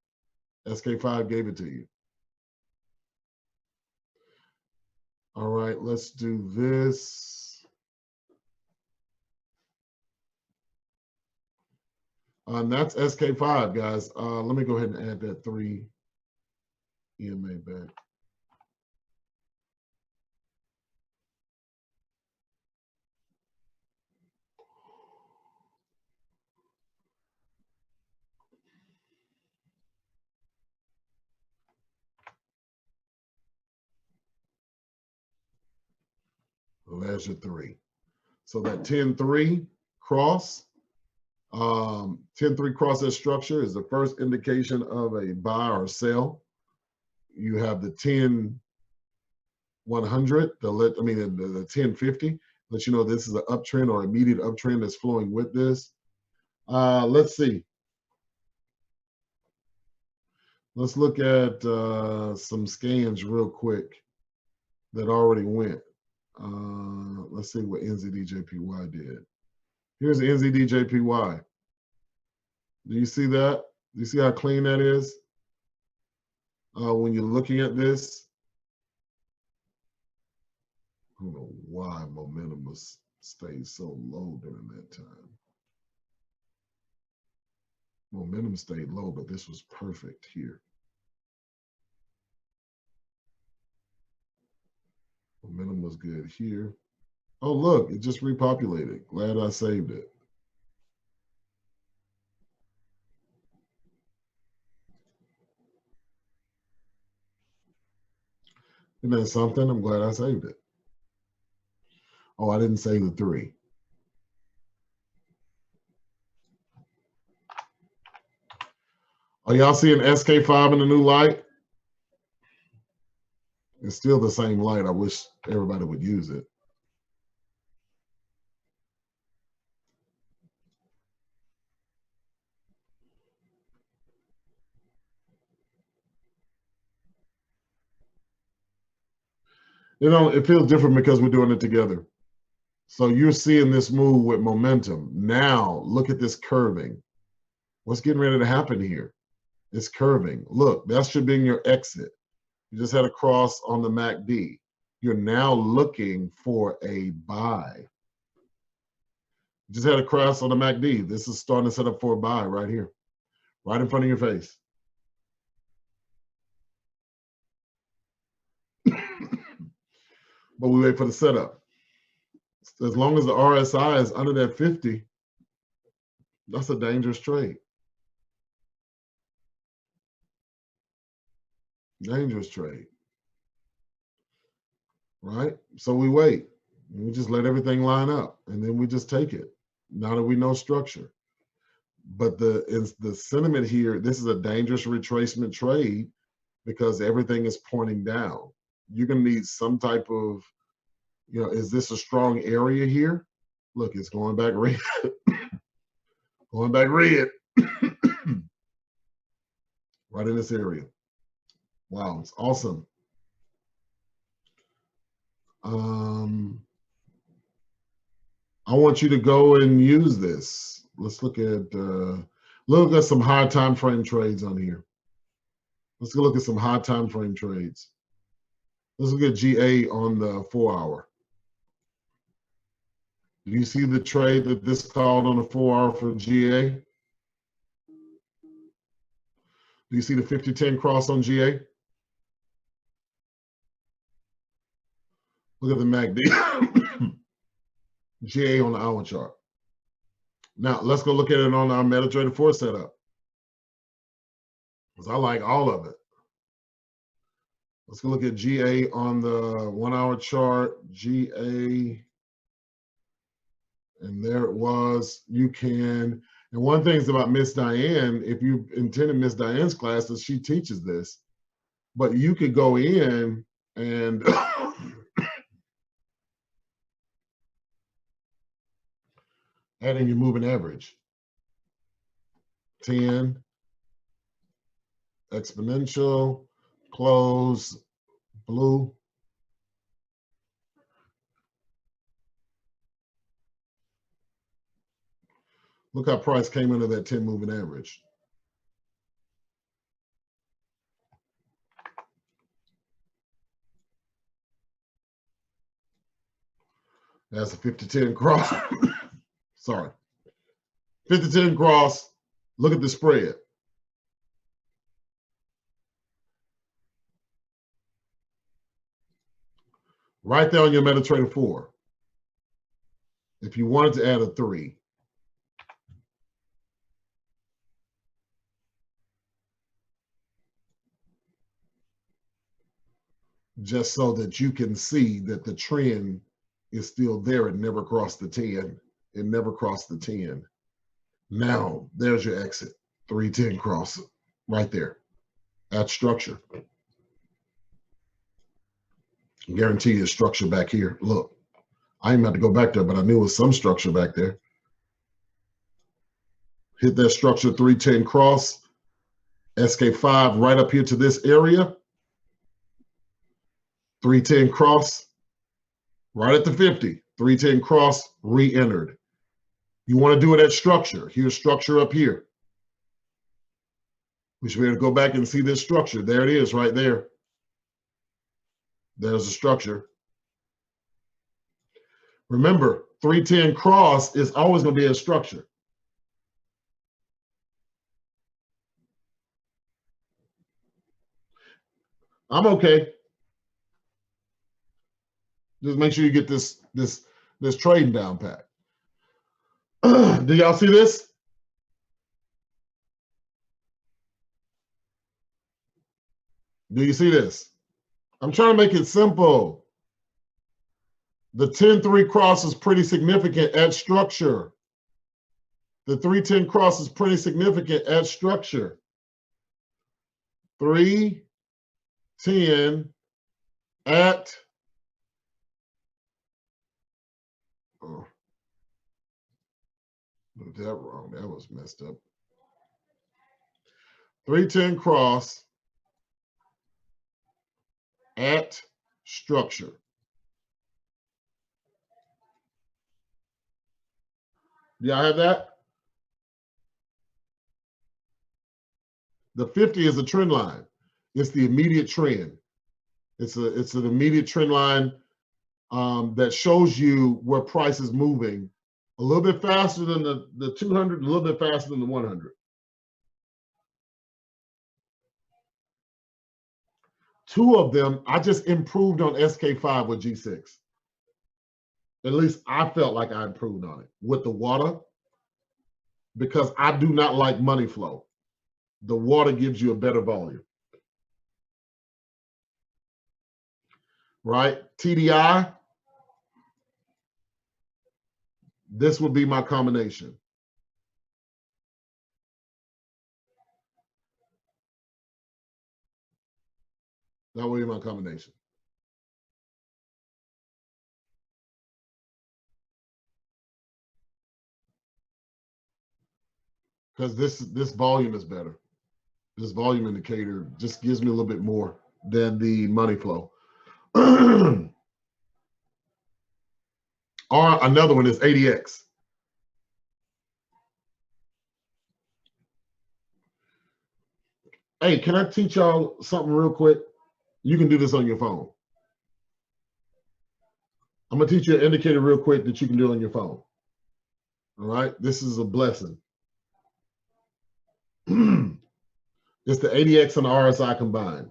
SK5 gave it to you. All right, let's do this. And that's SK5, guys. Let me go ahead and add that 3 EMA back. Well, there's your 3. So that 10-3 cross, 10-3 cross that structure is the first indication of a buy or sell. You have the 10-100, the 10-50, let you know this is an uptrend or immediate uptrend that's flowing with this. Let's see. Let's look at some scans real quick that already went. Let's see what NZDJPY did. Here's NZDJPY. Do you see that? Do you see how clean that is? When you're looking at this, I don't know why momentum was stayed so low during that time. Momentum stayed low, but this was perfect here. Momentum was good here. Oh, look, it just repopulated. Glad I saved it. Isn't that something? I'm glad I saved it. Oh, I didn't save the 3. Are y'all seeing SK5 in the new light? It's still the same light. I wish everybody would use it. You know, it feels different because we're doing it together. So you're seeing this move with momentum. Now, look at this curving. What's getting ready to happen here? It's curving. Look, that should be in your exit. You just had a cross on the MACD. You're now looking for a buy. You just had a cross on the MACD. This is starting to set up for a buy right here, right in front of your face. But we wait for the setup. As long as the RSI is under that 50, that's a dangerous trade. Dangerous trade. Right? So we wait. We just let everything line up, and then we just take it. Now that we know structure. But the sentiment here, this is a dangerous retracement trade because everything is pointing down. You're going to need some type of, is this a strong area here? Look, it's going back red. Going back red. Right in this area. Wow, it's awesome. I want you to go and use this. Let's look at some high time frame trades on here. Let's go look at some high time frame trades. Let's look at GA on the 4-hour. Do you see the trade that this called on the 4-hour for GA? Do you see the 50-10 cross on GA? Look at the MACD. GA on the hour chart. Now, let's go look at it on our MetaTrader 4 setup, because I like all of it. Let's go look at GA on the 1-hour chart, GA, and there it was. You can, and one thing is about Miss Diane, if you attended Miss Diane's classes, she teaches this, but you could go in and add in your moving average. 10, exponential, close, blue. Look how price came into that 10 moving average. That's a 50-10 cross. Sorry. 50-10 cross. Look at the spread. Right there on your MetaTrader 4. If you wanted to add a 3. Just so that you can see that the trend is still there. It never crossed the 10. It never crossed the 10. Now, there's your exit. 310 cross right there. That's structure. Guarantee you structure back here. Look, I ain't about to go back there, but I knew it was some structure back there. Hit that structure, 310 cross. SK5 right up here to this area. 310 cross. Right at the 50. 310 cross, re-entered. You want to do it at structure. Here's structure up here. We should be able to go back and see this structure. There it is right there. There's a structure. Remember, 310 cross is always going to be a structure. I'm okay. Just make sure you get this trading down pat. Do y'all see this? Do you see this? I'm trying to make it simple. The 10-3 cross is pretty significant at structure. The 310 cross is pretty significant at structure. 310 at did that wrong. That was messed up. 310 cross at structure. Do y'all have that? The 50 is a trend line. It's the immediate trend. It's an immediate trend line that shows you where price is moving a little bit faster than the 200, a little bit faster than the 100. Two of them, I just improved on SK5 with G6. At least I felt like I improved on it with the water, because I do not like money flow. The water gives you a better volume. Right? TDI, this would be my combination. That would be my combination. Because this volume is better. This volume indicator just gives me a little bit more than the money flow. Or another one is ADX. Hey, can I teach y'all something real quick? You can do this on your phone. I'm gonna teach you an indicator real quick that you can do on your phone. All right, this is a blessing. It's the 80X and the RSI combined.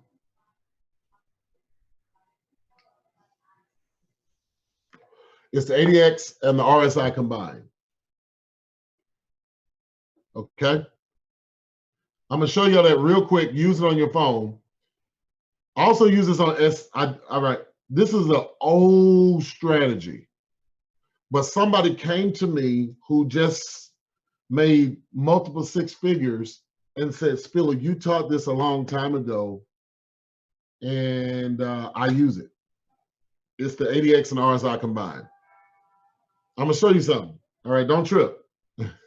It's the 80X and the RSI combined. Okay. I'm gonna show y'all that real quick. Use it on your phone. Also use this on all right. This is an old strategy, but somebody came to me who just made multiple six figures and said, Spiller, you taught this a long time ago, and I use it. It's the 80X and RSI combined. I'm gonna show you something. All right, don't trip.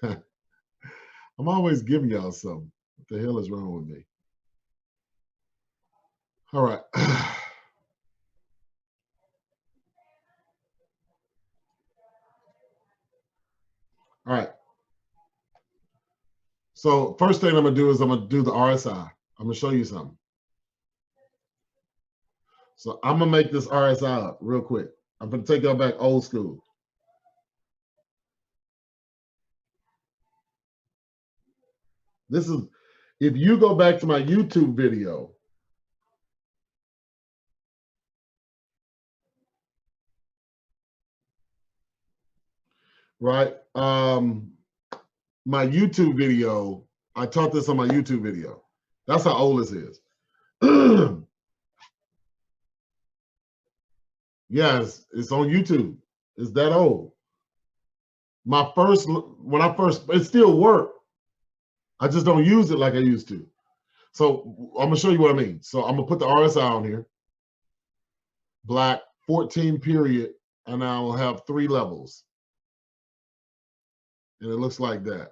I'm always giving y'all something. What the hell is wrong with me? All right. All right. So first thing I'm gonna do is I'm gonna do the RSI. I'm gonna show you something. So I'm gonna make this RSI up real quick. I'm gonna take y'all back old school. This is, if you go back to my YouTube video, right? My YouTube video, I taught this on my YouTube video. That's how old this is. Yes, it's on YouTube. It's that old. My first, when I first, it still worked. I just don't use it like I used to. So I'm gonna show you what I mean. So I'm gonna put the RSI on here. Black 14 period, and I will have 3 levels. And it looks like that.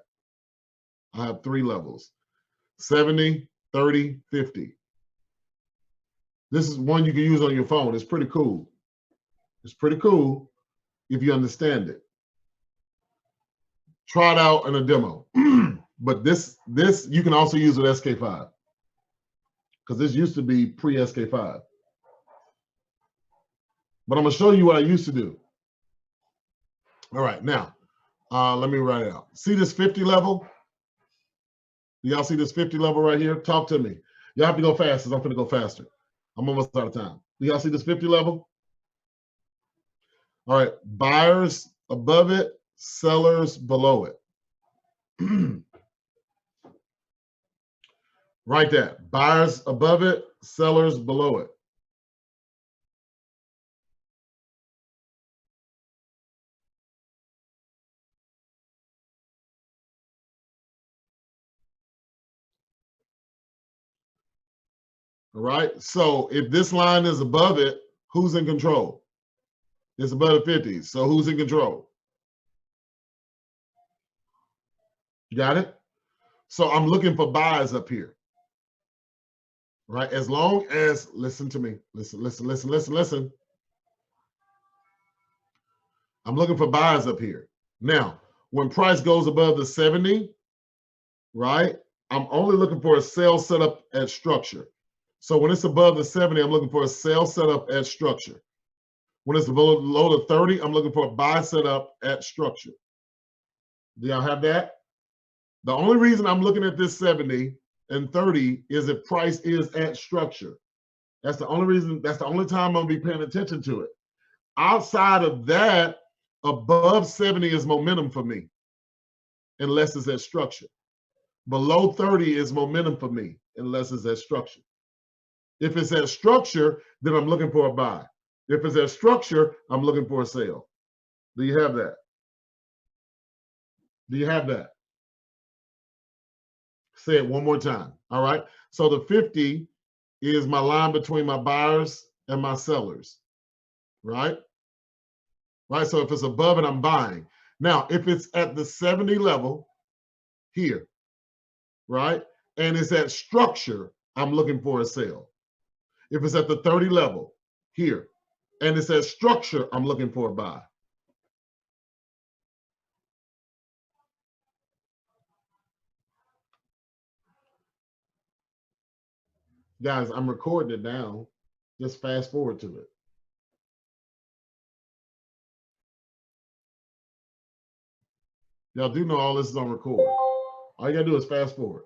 I have 3 levels: 70, 30, 50. This is one you can use on your phone. It's pretty cool. It's pretty cool if you understand it. Try it out in a demo. But this you can also use with SK5, because this used to be pre-SK5. But I'm gonna show you what I used to do. All right, now let me write it out. See this 50 level? Y'all see this 50 level right here? Talk to me. Y'all have to go fast, because I'm gonna go faster. I'm almost out of time. Do y'all see this 50 level? All right, buyers above it, sellers below it. Write that. Buyers above it, sellers below it. All right. So if this line is above it, who's in control? It's above the 50s. So who's in control? You got it? So I'm looking for buys up here. Right? As long as, listen to me. Listen. I'm looking for buys up here. Now, when price goes above the 70, right? I'm only looking for a sell setup at structure. So when it's above the 70, I'm looking for a sell setup at structure. When it's below the 30, I'm looking for a buy setup at structure. Do y'all have that? The only reason I'm looking at this 70 and 30 is if price is at structure. That's the only reason, that's the only time I'm gonna be paying attention to it. Outside of that, above 70 is momentum for me, unless it's at structure. Below 30 is momentum for me, unless it's at structure. If it's at structure, then I'm looking for a buy. If it's at structure, I'm looking for a sale. Do you have that? Do you have that? Say it one more time. All right. So the 50 is my line between my buyers and my sellers. Right? Right. So if it's above it, I'm buying. Now, if it's at the 70 level here, right, and it's at structure, I'm looking for a sale. If it's at the 30 level here, and it's at structure, I'm looking for a buy. Guys, I'm recording it now. Just fast forward to it. Y'all do know all this is on record. All you gotta do is fast forward.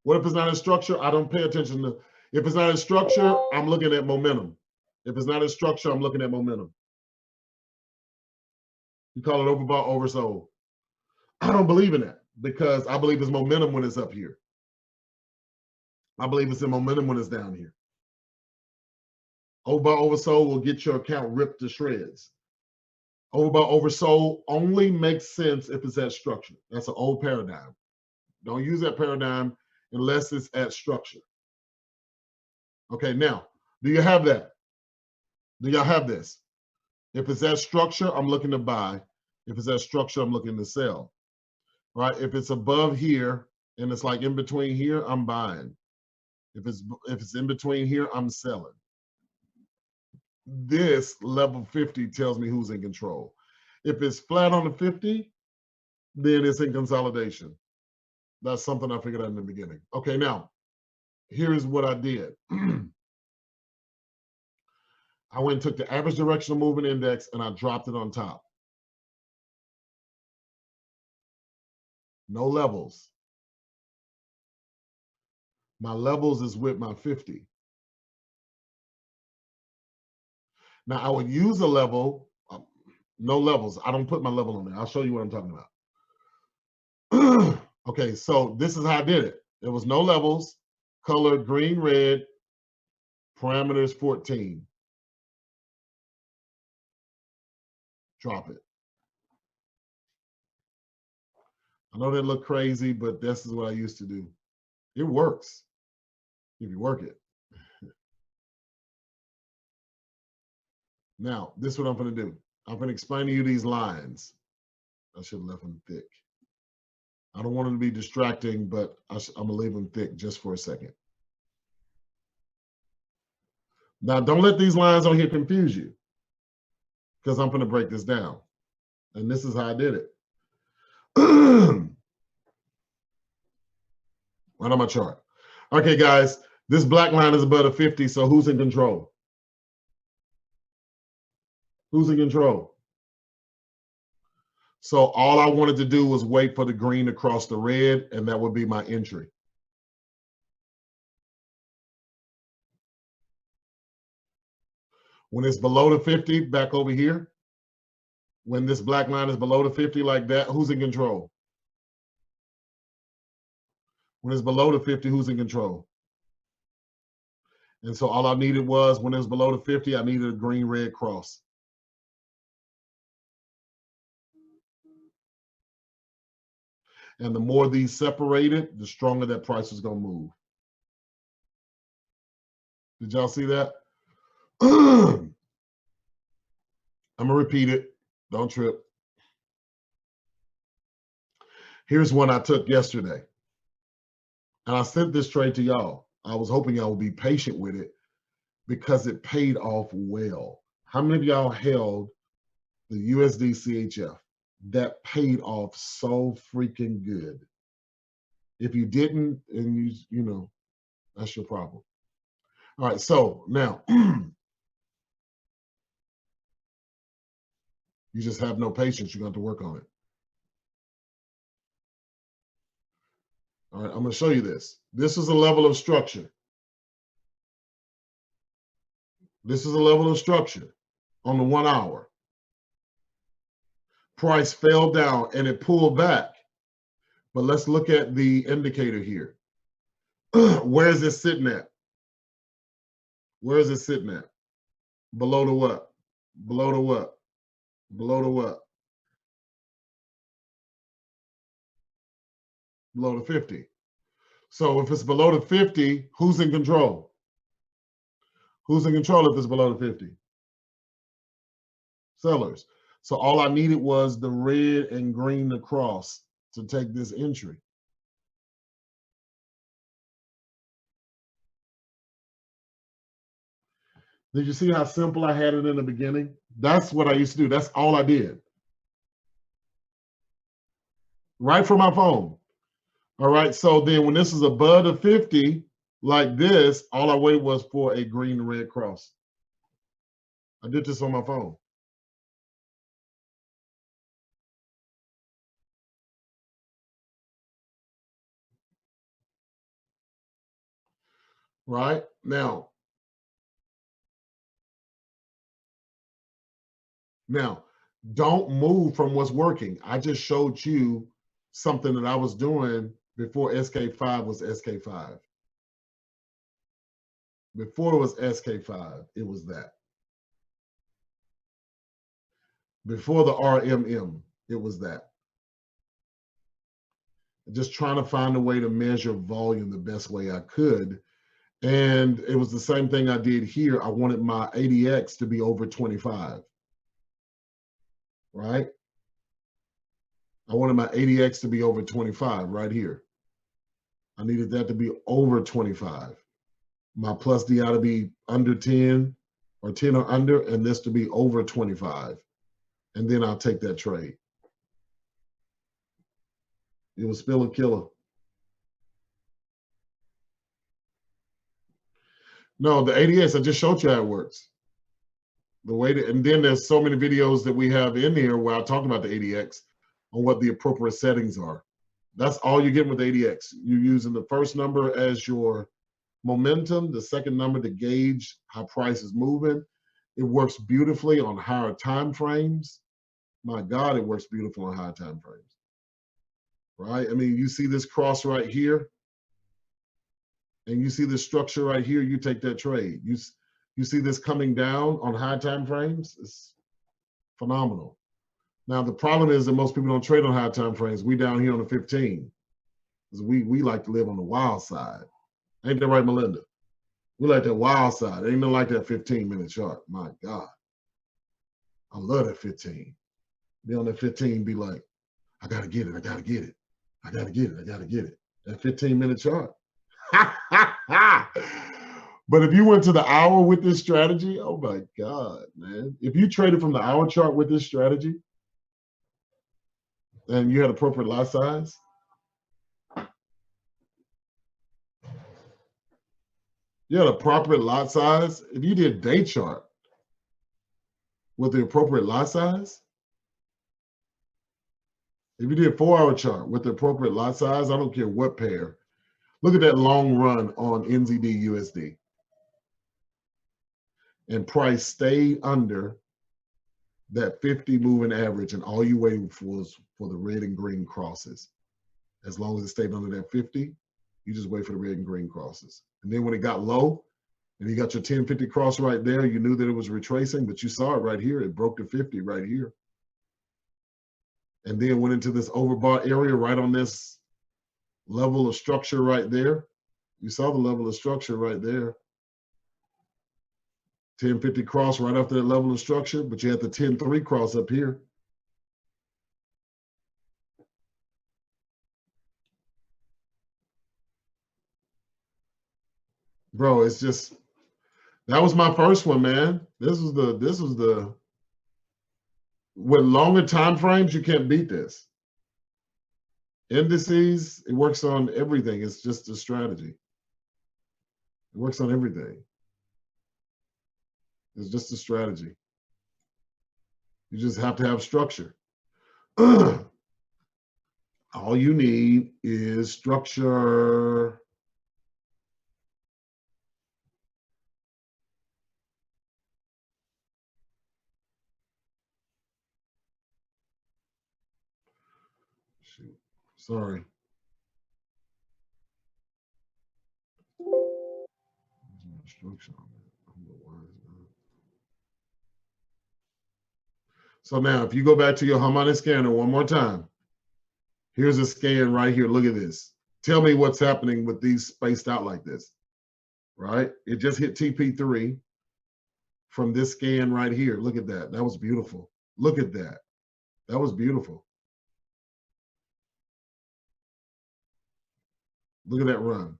What if it's not in structure? I don't pay attention to. If it's not in structure, I'm looking at momentum. If it's not in structure, I'm looking at momentum. You call it overbought, oversold. I don't believe in that because I believe it's momentum when it's up here. I believe it's in momentum when it's down here. Overbought, oversold will get your account ripped to shreds. Overbought, oversold only makes sense if it's at structure. That's an old paradigm. Don't use that paradigm unless it's at structure. Okay, now, do you have that? Do y'all have this? If it's at structure, I'm looking to buy. If it's at structure, I'm looking to sell. Right? If it's above here and it's like in between here, I'm buying. If it's in between here, I'm selling. This level 50 tells me who's in control. If it's flat on the 50, then it's in consolidation. That's something I figured out in the beginning. Okay, now, here's what I did. I went and took the average directional moving index and I dropped it on top. No levels. My levels is with my 50. Now I would use a level, no levels. I don't put my level on there. I'll show you what I'm talking about. Okay, so this is how I did it. There was no levels, color green, red, parameters 14. Drop it. I know that look crazy, but this is what I used to do. It works if you work it. Now, this is what I'm going to do. I'm going to explain to you these lines. I should have left them thick. I don't want them to be distracting, but I'm going to leave them thick just for a second. Now, don't let these lines on here confuse you because I'm going to break this down. And this is how I did it. Right on my chart. Okay, guys, this black line is above a 50, so who's in control? Who's in control? So all I wanted to do was wait for the green to cross the red, and that would be my entry. When it's below the 50, back over here, when this black line is below the 50 like that, who's in control? When it's below the 50, who's in control? And so all I needed was, when it was below the 50, I needed a green-red cross. And the more these separated, the stronger that price was going to move. Did y'all see that? I'm going to repeat it. Don't trip. Here's one I took yesterday. And I sent this trade to y'all. I was hoping y'all would be patient with it because it paid off well. How many of y'all held the USD CHF? That paid off so freaking good. If you didn't, and you know, that's your problem. All right, so now you just have no patience. You're going to have to work on it. All right, I'm going to show you this. This is a level of structure. This is a level of structure on the 1 hour. Price fell down and it pulled back. But let's look at the indicator here. Where is it sitting at? Where is it sitting at? Below the what? Below the what? Below the what? Below the 50. So if it's below the 50, who's in control? Who's in control if it's below the 50? Sellers. So all I needed was the red and green across to take this entry. Did you see how simple I had it in the beginning? That's what I used to do. That's all I did. Right from my phone. All right. So then when this is above the 50, Like this, all I waited was for a green and red cross. I did this on my phone. Right? Now, don't move from what's working. I just showed you something that I was doing before SK5 was SK5. Before it was SK5, it was that. Before the RMM, it was that. Just trying to find a way to measure volume the best way I could. And it was the same thing I did here. I wanted my ADX to be over 25, right? I wanted my ADX to be over 25 right here. I needed that to be over 25. My plus DI to be under 10 or 10 or under, and this to be over 25. And then I'll take that trade. It was still a killer. No, the ADX, I just showed you how it works. The way to, and then there's so many videos that we have in here where I talk about the ADX on what the appropriate settings are. That's all you're getting with ADX. You're using the first number as your momentum, the second number to gauge how price is moving. It works beautifully on higher time frames. My God, it works beautiful on higher time frames. Right? I mean, you see this cross right here, and you see this structure right here, you take that trade. You see this coming down on high time frames? It's phenomenal. Now, the problem is that most people don't trade on high time frames. We down here on the 15. Because we like to live on the wild side. Ain't that right, Melinda? We like that wild side. Ain't nothing like that 15-minute chart. My God. I love that 15. Be on that 15, be like, I gotta get it, I gotta get it. I gotta get it, I gotta get it. That 15-minute chart. But if you went to the hour with this strategy, oh my God, man. If you traded from the hour chart with this strategy and you had appropriate lot size, you had appropriate lot size. If you did day chart with the appropriate lot size, if you did 4-hour chart with the appropriate lot size, I don't care what pair. Look at that long run on NZD USD. And price stayed under that 50 moving average, and all you waited for was for the red and green crosses. As long as it stayed under that 50, you just wait for the red and green crosses. And then when it got low, and you got your 1050 cross right there, you knew that it was retracing, but you saw it right here. It broke the 50 right here. And then went into this overbought area right on this level of structure right there. You saw the level of structure right there. 1050 cross right after that level of structure, but you had the 10-3 cross up here. Bro, it's just, that was my first one, man. This was the with longer time frames, you can't beat this. Indices, it works on everything. It's just a strategy. It works on everything. It's just a strategy. You just have to have structure. All you need is structure. Shoot. Sorry. Structure on that. I don't know why it's not. So now, if you go back to your Harmonic scanner one more time, here's a scan right here. Look at this. Tell me what's happening with these spaced out like this, right? It just hit TP3 from this scan right here. Look at that. That was beautiful. Look at that. That was beautiful. Look at that run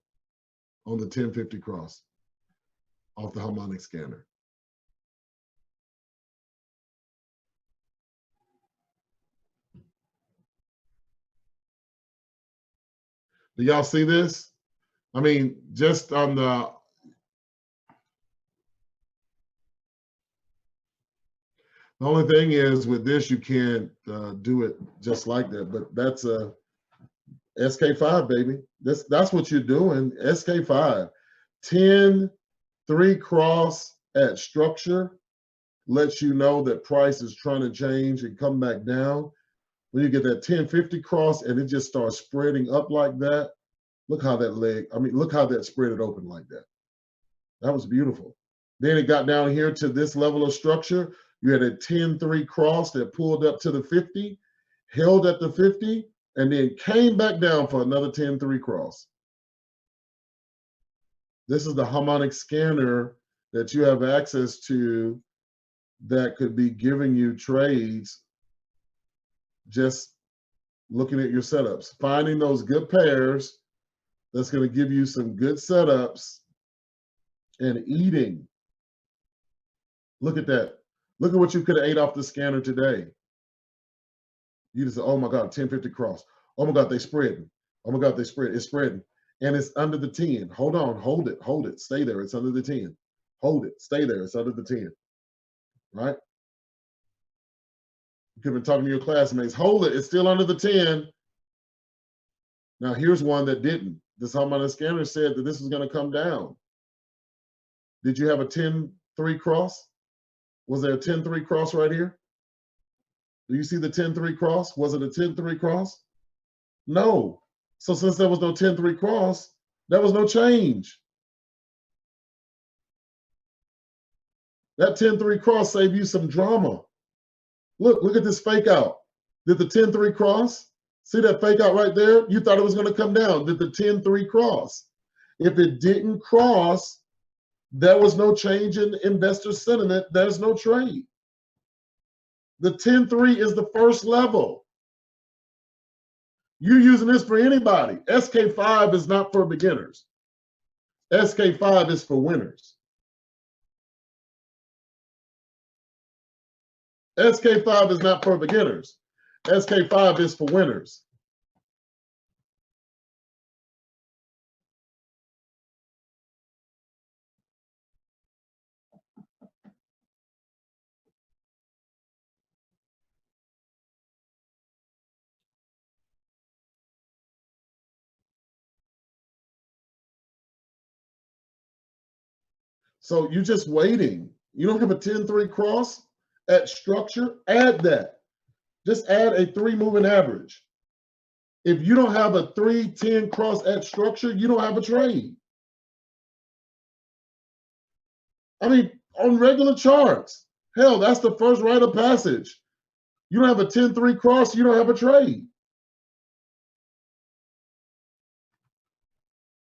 on the 1050 cross off the Harmonic scanner. Do y'all see this? I mean, just on the only thing is with this, you can't do it just like that. But that's a SK5, baby. That's what you're doing. SK5, 10, 3 cross at structure lets you know that price is trying to change and come back down. When you get that 1050 cross and it just starts spreading up like that, look how that leg, I mean, look how that spread it open like that. That was beautiful. Then it got down here to this level of structure. You had a 10-3 cross that pulled up to the 50, held at the 50, and then came back down for another 10-3 cross. This is the harmonic scanner that you have access to that could be giving you trades just looking at your setups, finding those good pairs that's going to give you some good setups and eating. Look at that. Look at what you could have ate off the scanner today. You just say, oh my God, 1050 cross. Oh my God, they spreading. Oh my God, they spread. It's spreading. And it's under the 10. Hold on, hold it, stay there. It's under the 10. Hold it, stay there. It's under the 10. Right? You could have been talking to your classmates. Hold it, it's still under the 10. Now here's one that didn't. This harmonic scanner said that this was going to come down. Did you have a 10-3 cross? Was there a 10-3 cross right here? Do you see the 10-3 cross? Was it a 10-3 cross? No. So since there was no 10-3 cross, there was no change. That 10-3 cross saved you some drama. Look at this fake out. Did the 10-3 cross? See that fake out right there? You thought it was going to come down. Did the 10-3 cross? If it didn't cross, there was no change in investor sentiment. There's no trade. The 10-3 is the first level. You're using this for anybody. SK5 is not for beginners. SK5 is for winners. SK5 is not for beginners. SK5 is for winners. So you're just waiting. You don't have a 10-3 cross at structure, add that. Just add a 3 moving average. If you don't have a 3-10 cross at structure, you don't have a trade. I mean, on regular charts, hell, that's the first rite of passage. You don't have a 10-3 cross, you don't have a trade.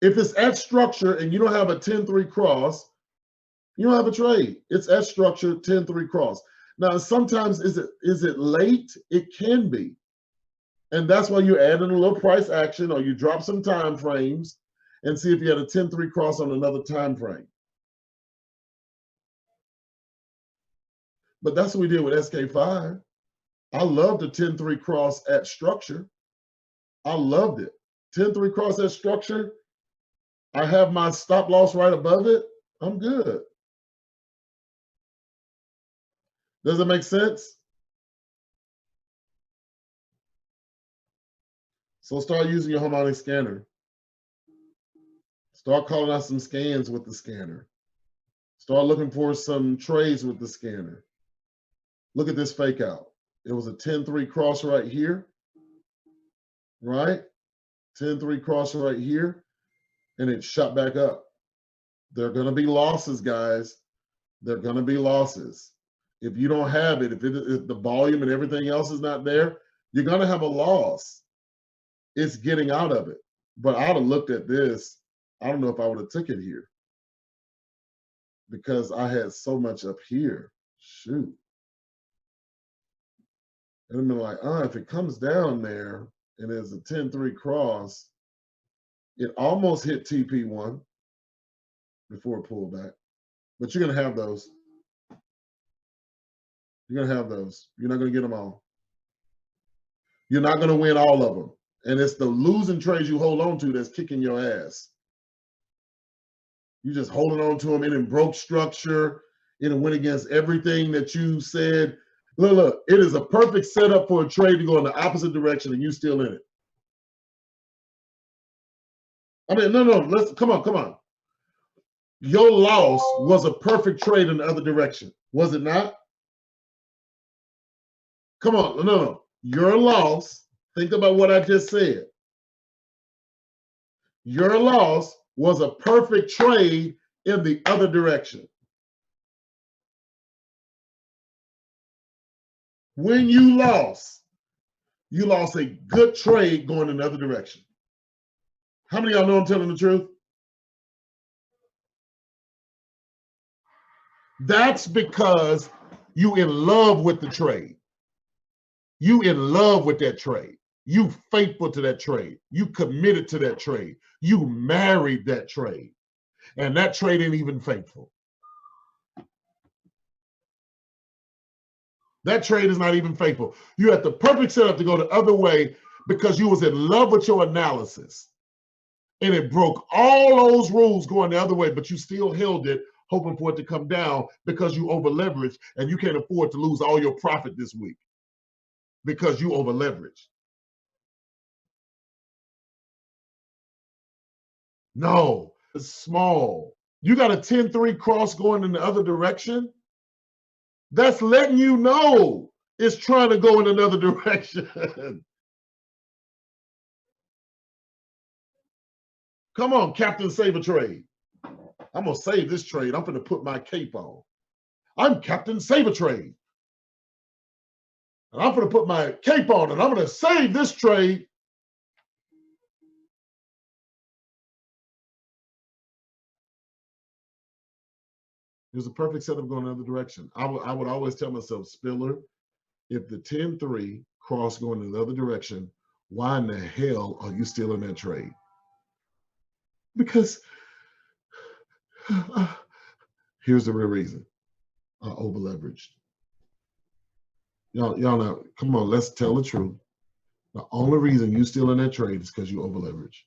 If it's at structure and you don't have a 10-3 cross, you don't have a trade. It's at structure, 10-3 cross. Now, sometimes is it late? It can be. And that's why you add in a little price action or you drop some time frames and see if you had a 10-3 cross on another time frame. But that's what we did with SK5. I loved the 10-3 cross at structure. I loved it. 10-3 cross at structure. I have my stop loss right above it. I'm good. Does it make sense? So start using your harmonic scanner. Start calling out some scans with the scanner. Start looking for some trades with the scanner. Look at this fake out. It was a 10-3 cross right here, right? 10-3 cross right here, and it shot back up. There are going to be losses, guys. There are going to be losses. If you don't have it, if the volume and everything else is not there, you're going to have a loss. It's getting out of it. But I would have looked at this. I don't know if I would have took it here because I had so much up here. Shoot. And I'm like, if it comes down there and there's a 10-3 cross, it almost hit TP1 before it pulled back. But you're going to have those. You're going to have those. You're not going to get them all. You're not going to win all of them. And it's the losing trades you hold on to that's kicking your ass. You just holding on to them, and it broke structure. It went against everything that you said. Look, it is a perfect setup for a trade to go in the opposite direction, and you still in it. I mean, no, let's come on. Your loss was a perfect trade in the other direction, was it not? Come on, no. Your loss, think about what I just said. Your loss was a perfect trade in the other direction. When you lost a good trade going in the other direction. How many of y'all know I'm telling the truth? That's because you in love with the trade. You in love with that trade. You faithful to that trade. You committed to that trade. You married that trade. And that trade ain't even faithful. That trade is not even faithful. You had the perfect setup to go the other way because you was in love with your analysis. And it broke all those rules going the other way, but you still held it, hoping for it to come down because you over leveraged and you can't afford to lose all your profit this week because you over leveraged. No, it's small. You got a 10-3 cross going in the other direction. That's letting you know it's trying to go in another direction. Come on, Captain Save a Trade. I'm going to save this trade. I'm going to put my cape on. I'm Captain Save a Trade. And I'm going to put my cape on and I'm going to save this trade. It was a perfect setup going in the other direction. I would always tell myself, Spiller, if the 10-3 cross going in the other direction, why in the hell are you still in that trade? Because here's the real reason. I over leveraged. Y'all know, come on, let's tell the truth. The only reason you still in that trade is because you over leverage.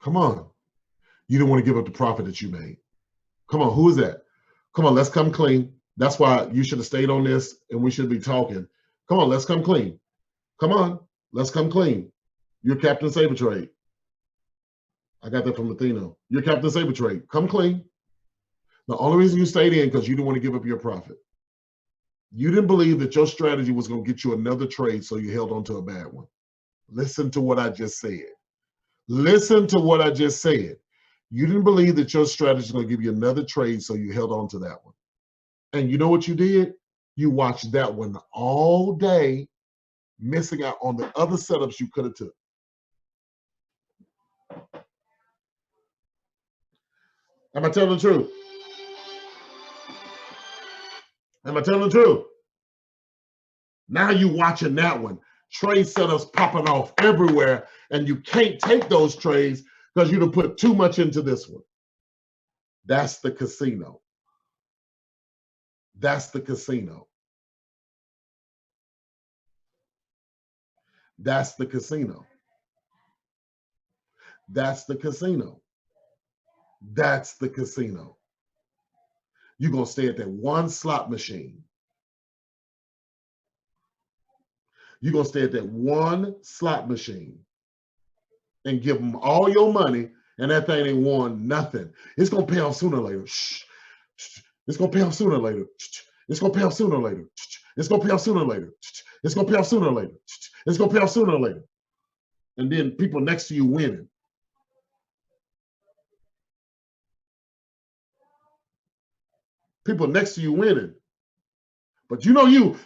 Come on. You didn't want to give up the profit that you made. Come on, who is that? Come on, let's come clean. That's why you should have stayed on this and we should be talking. Come on, let's come clean. Come on, let's come clean. You're Captain Saber Trade. I got that from Athena. You're Captain Saber Trade. Come clean. The only reason you stayed in because you didn't want to give up your profit. You didn't believe that your strategy was going to get you another trade, so you held on to a bad one. Listen to what I just said. Listen to what I just said. You didn't believe that your strategy is going to give you another trade, so you held on to that one. And you know what you did? You watched that one all day, missing out on the other setups you could have took. Am I telling the truth? Am I telling the truth? Now you watching that one. Trade setups popping off everywhere, and you can't take those trades because you done put too much into this one. That's the casino. That's the casino. That's the casino. That's the casino. That's the casino. You're going to stay at that one slot machine. You're going to stay at that one slot machine and give them all your money, and that thing ain't won nothing. It's going to pay off sooner or later. It's going to pay off sooner or later. It's going to pay off sooner or later. It's going to pay off sooner or later. It's going to pay off sooner or later. It's going to pay off sooner or later. And then people next to you winning. People next to you winning. But you know you.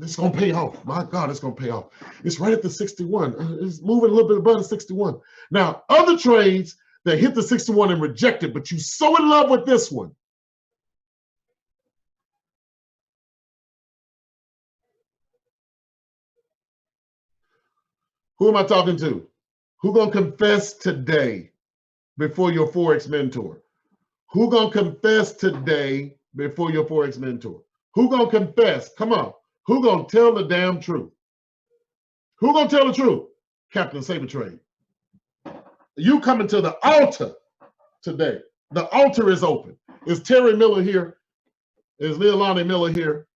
It's going to pay off. My God, it's going to pay off. It's right at the 61. It's moving a little bit above the 61. Now, other trades that hit the 61 and reject it, but you're so in love with this one. Who am I talking to? Who going to confess today before your Forex mentor? Who gonna confess today before your Forex mentor? Who gonna confess? Come on. Who gonna tell the damn truth? Who gonna tell the truth? Captain Saber Trade. You coming to the altar today. The altar is open. Is Terry Miller here? Is Leilani Miller here?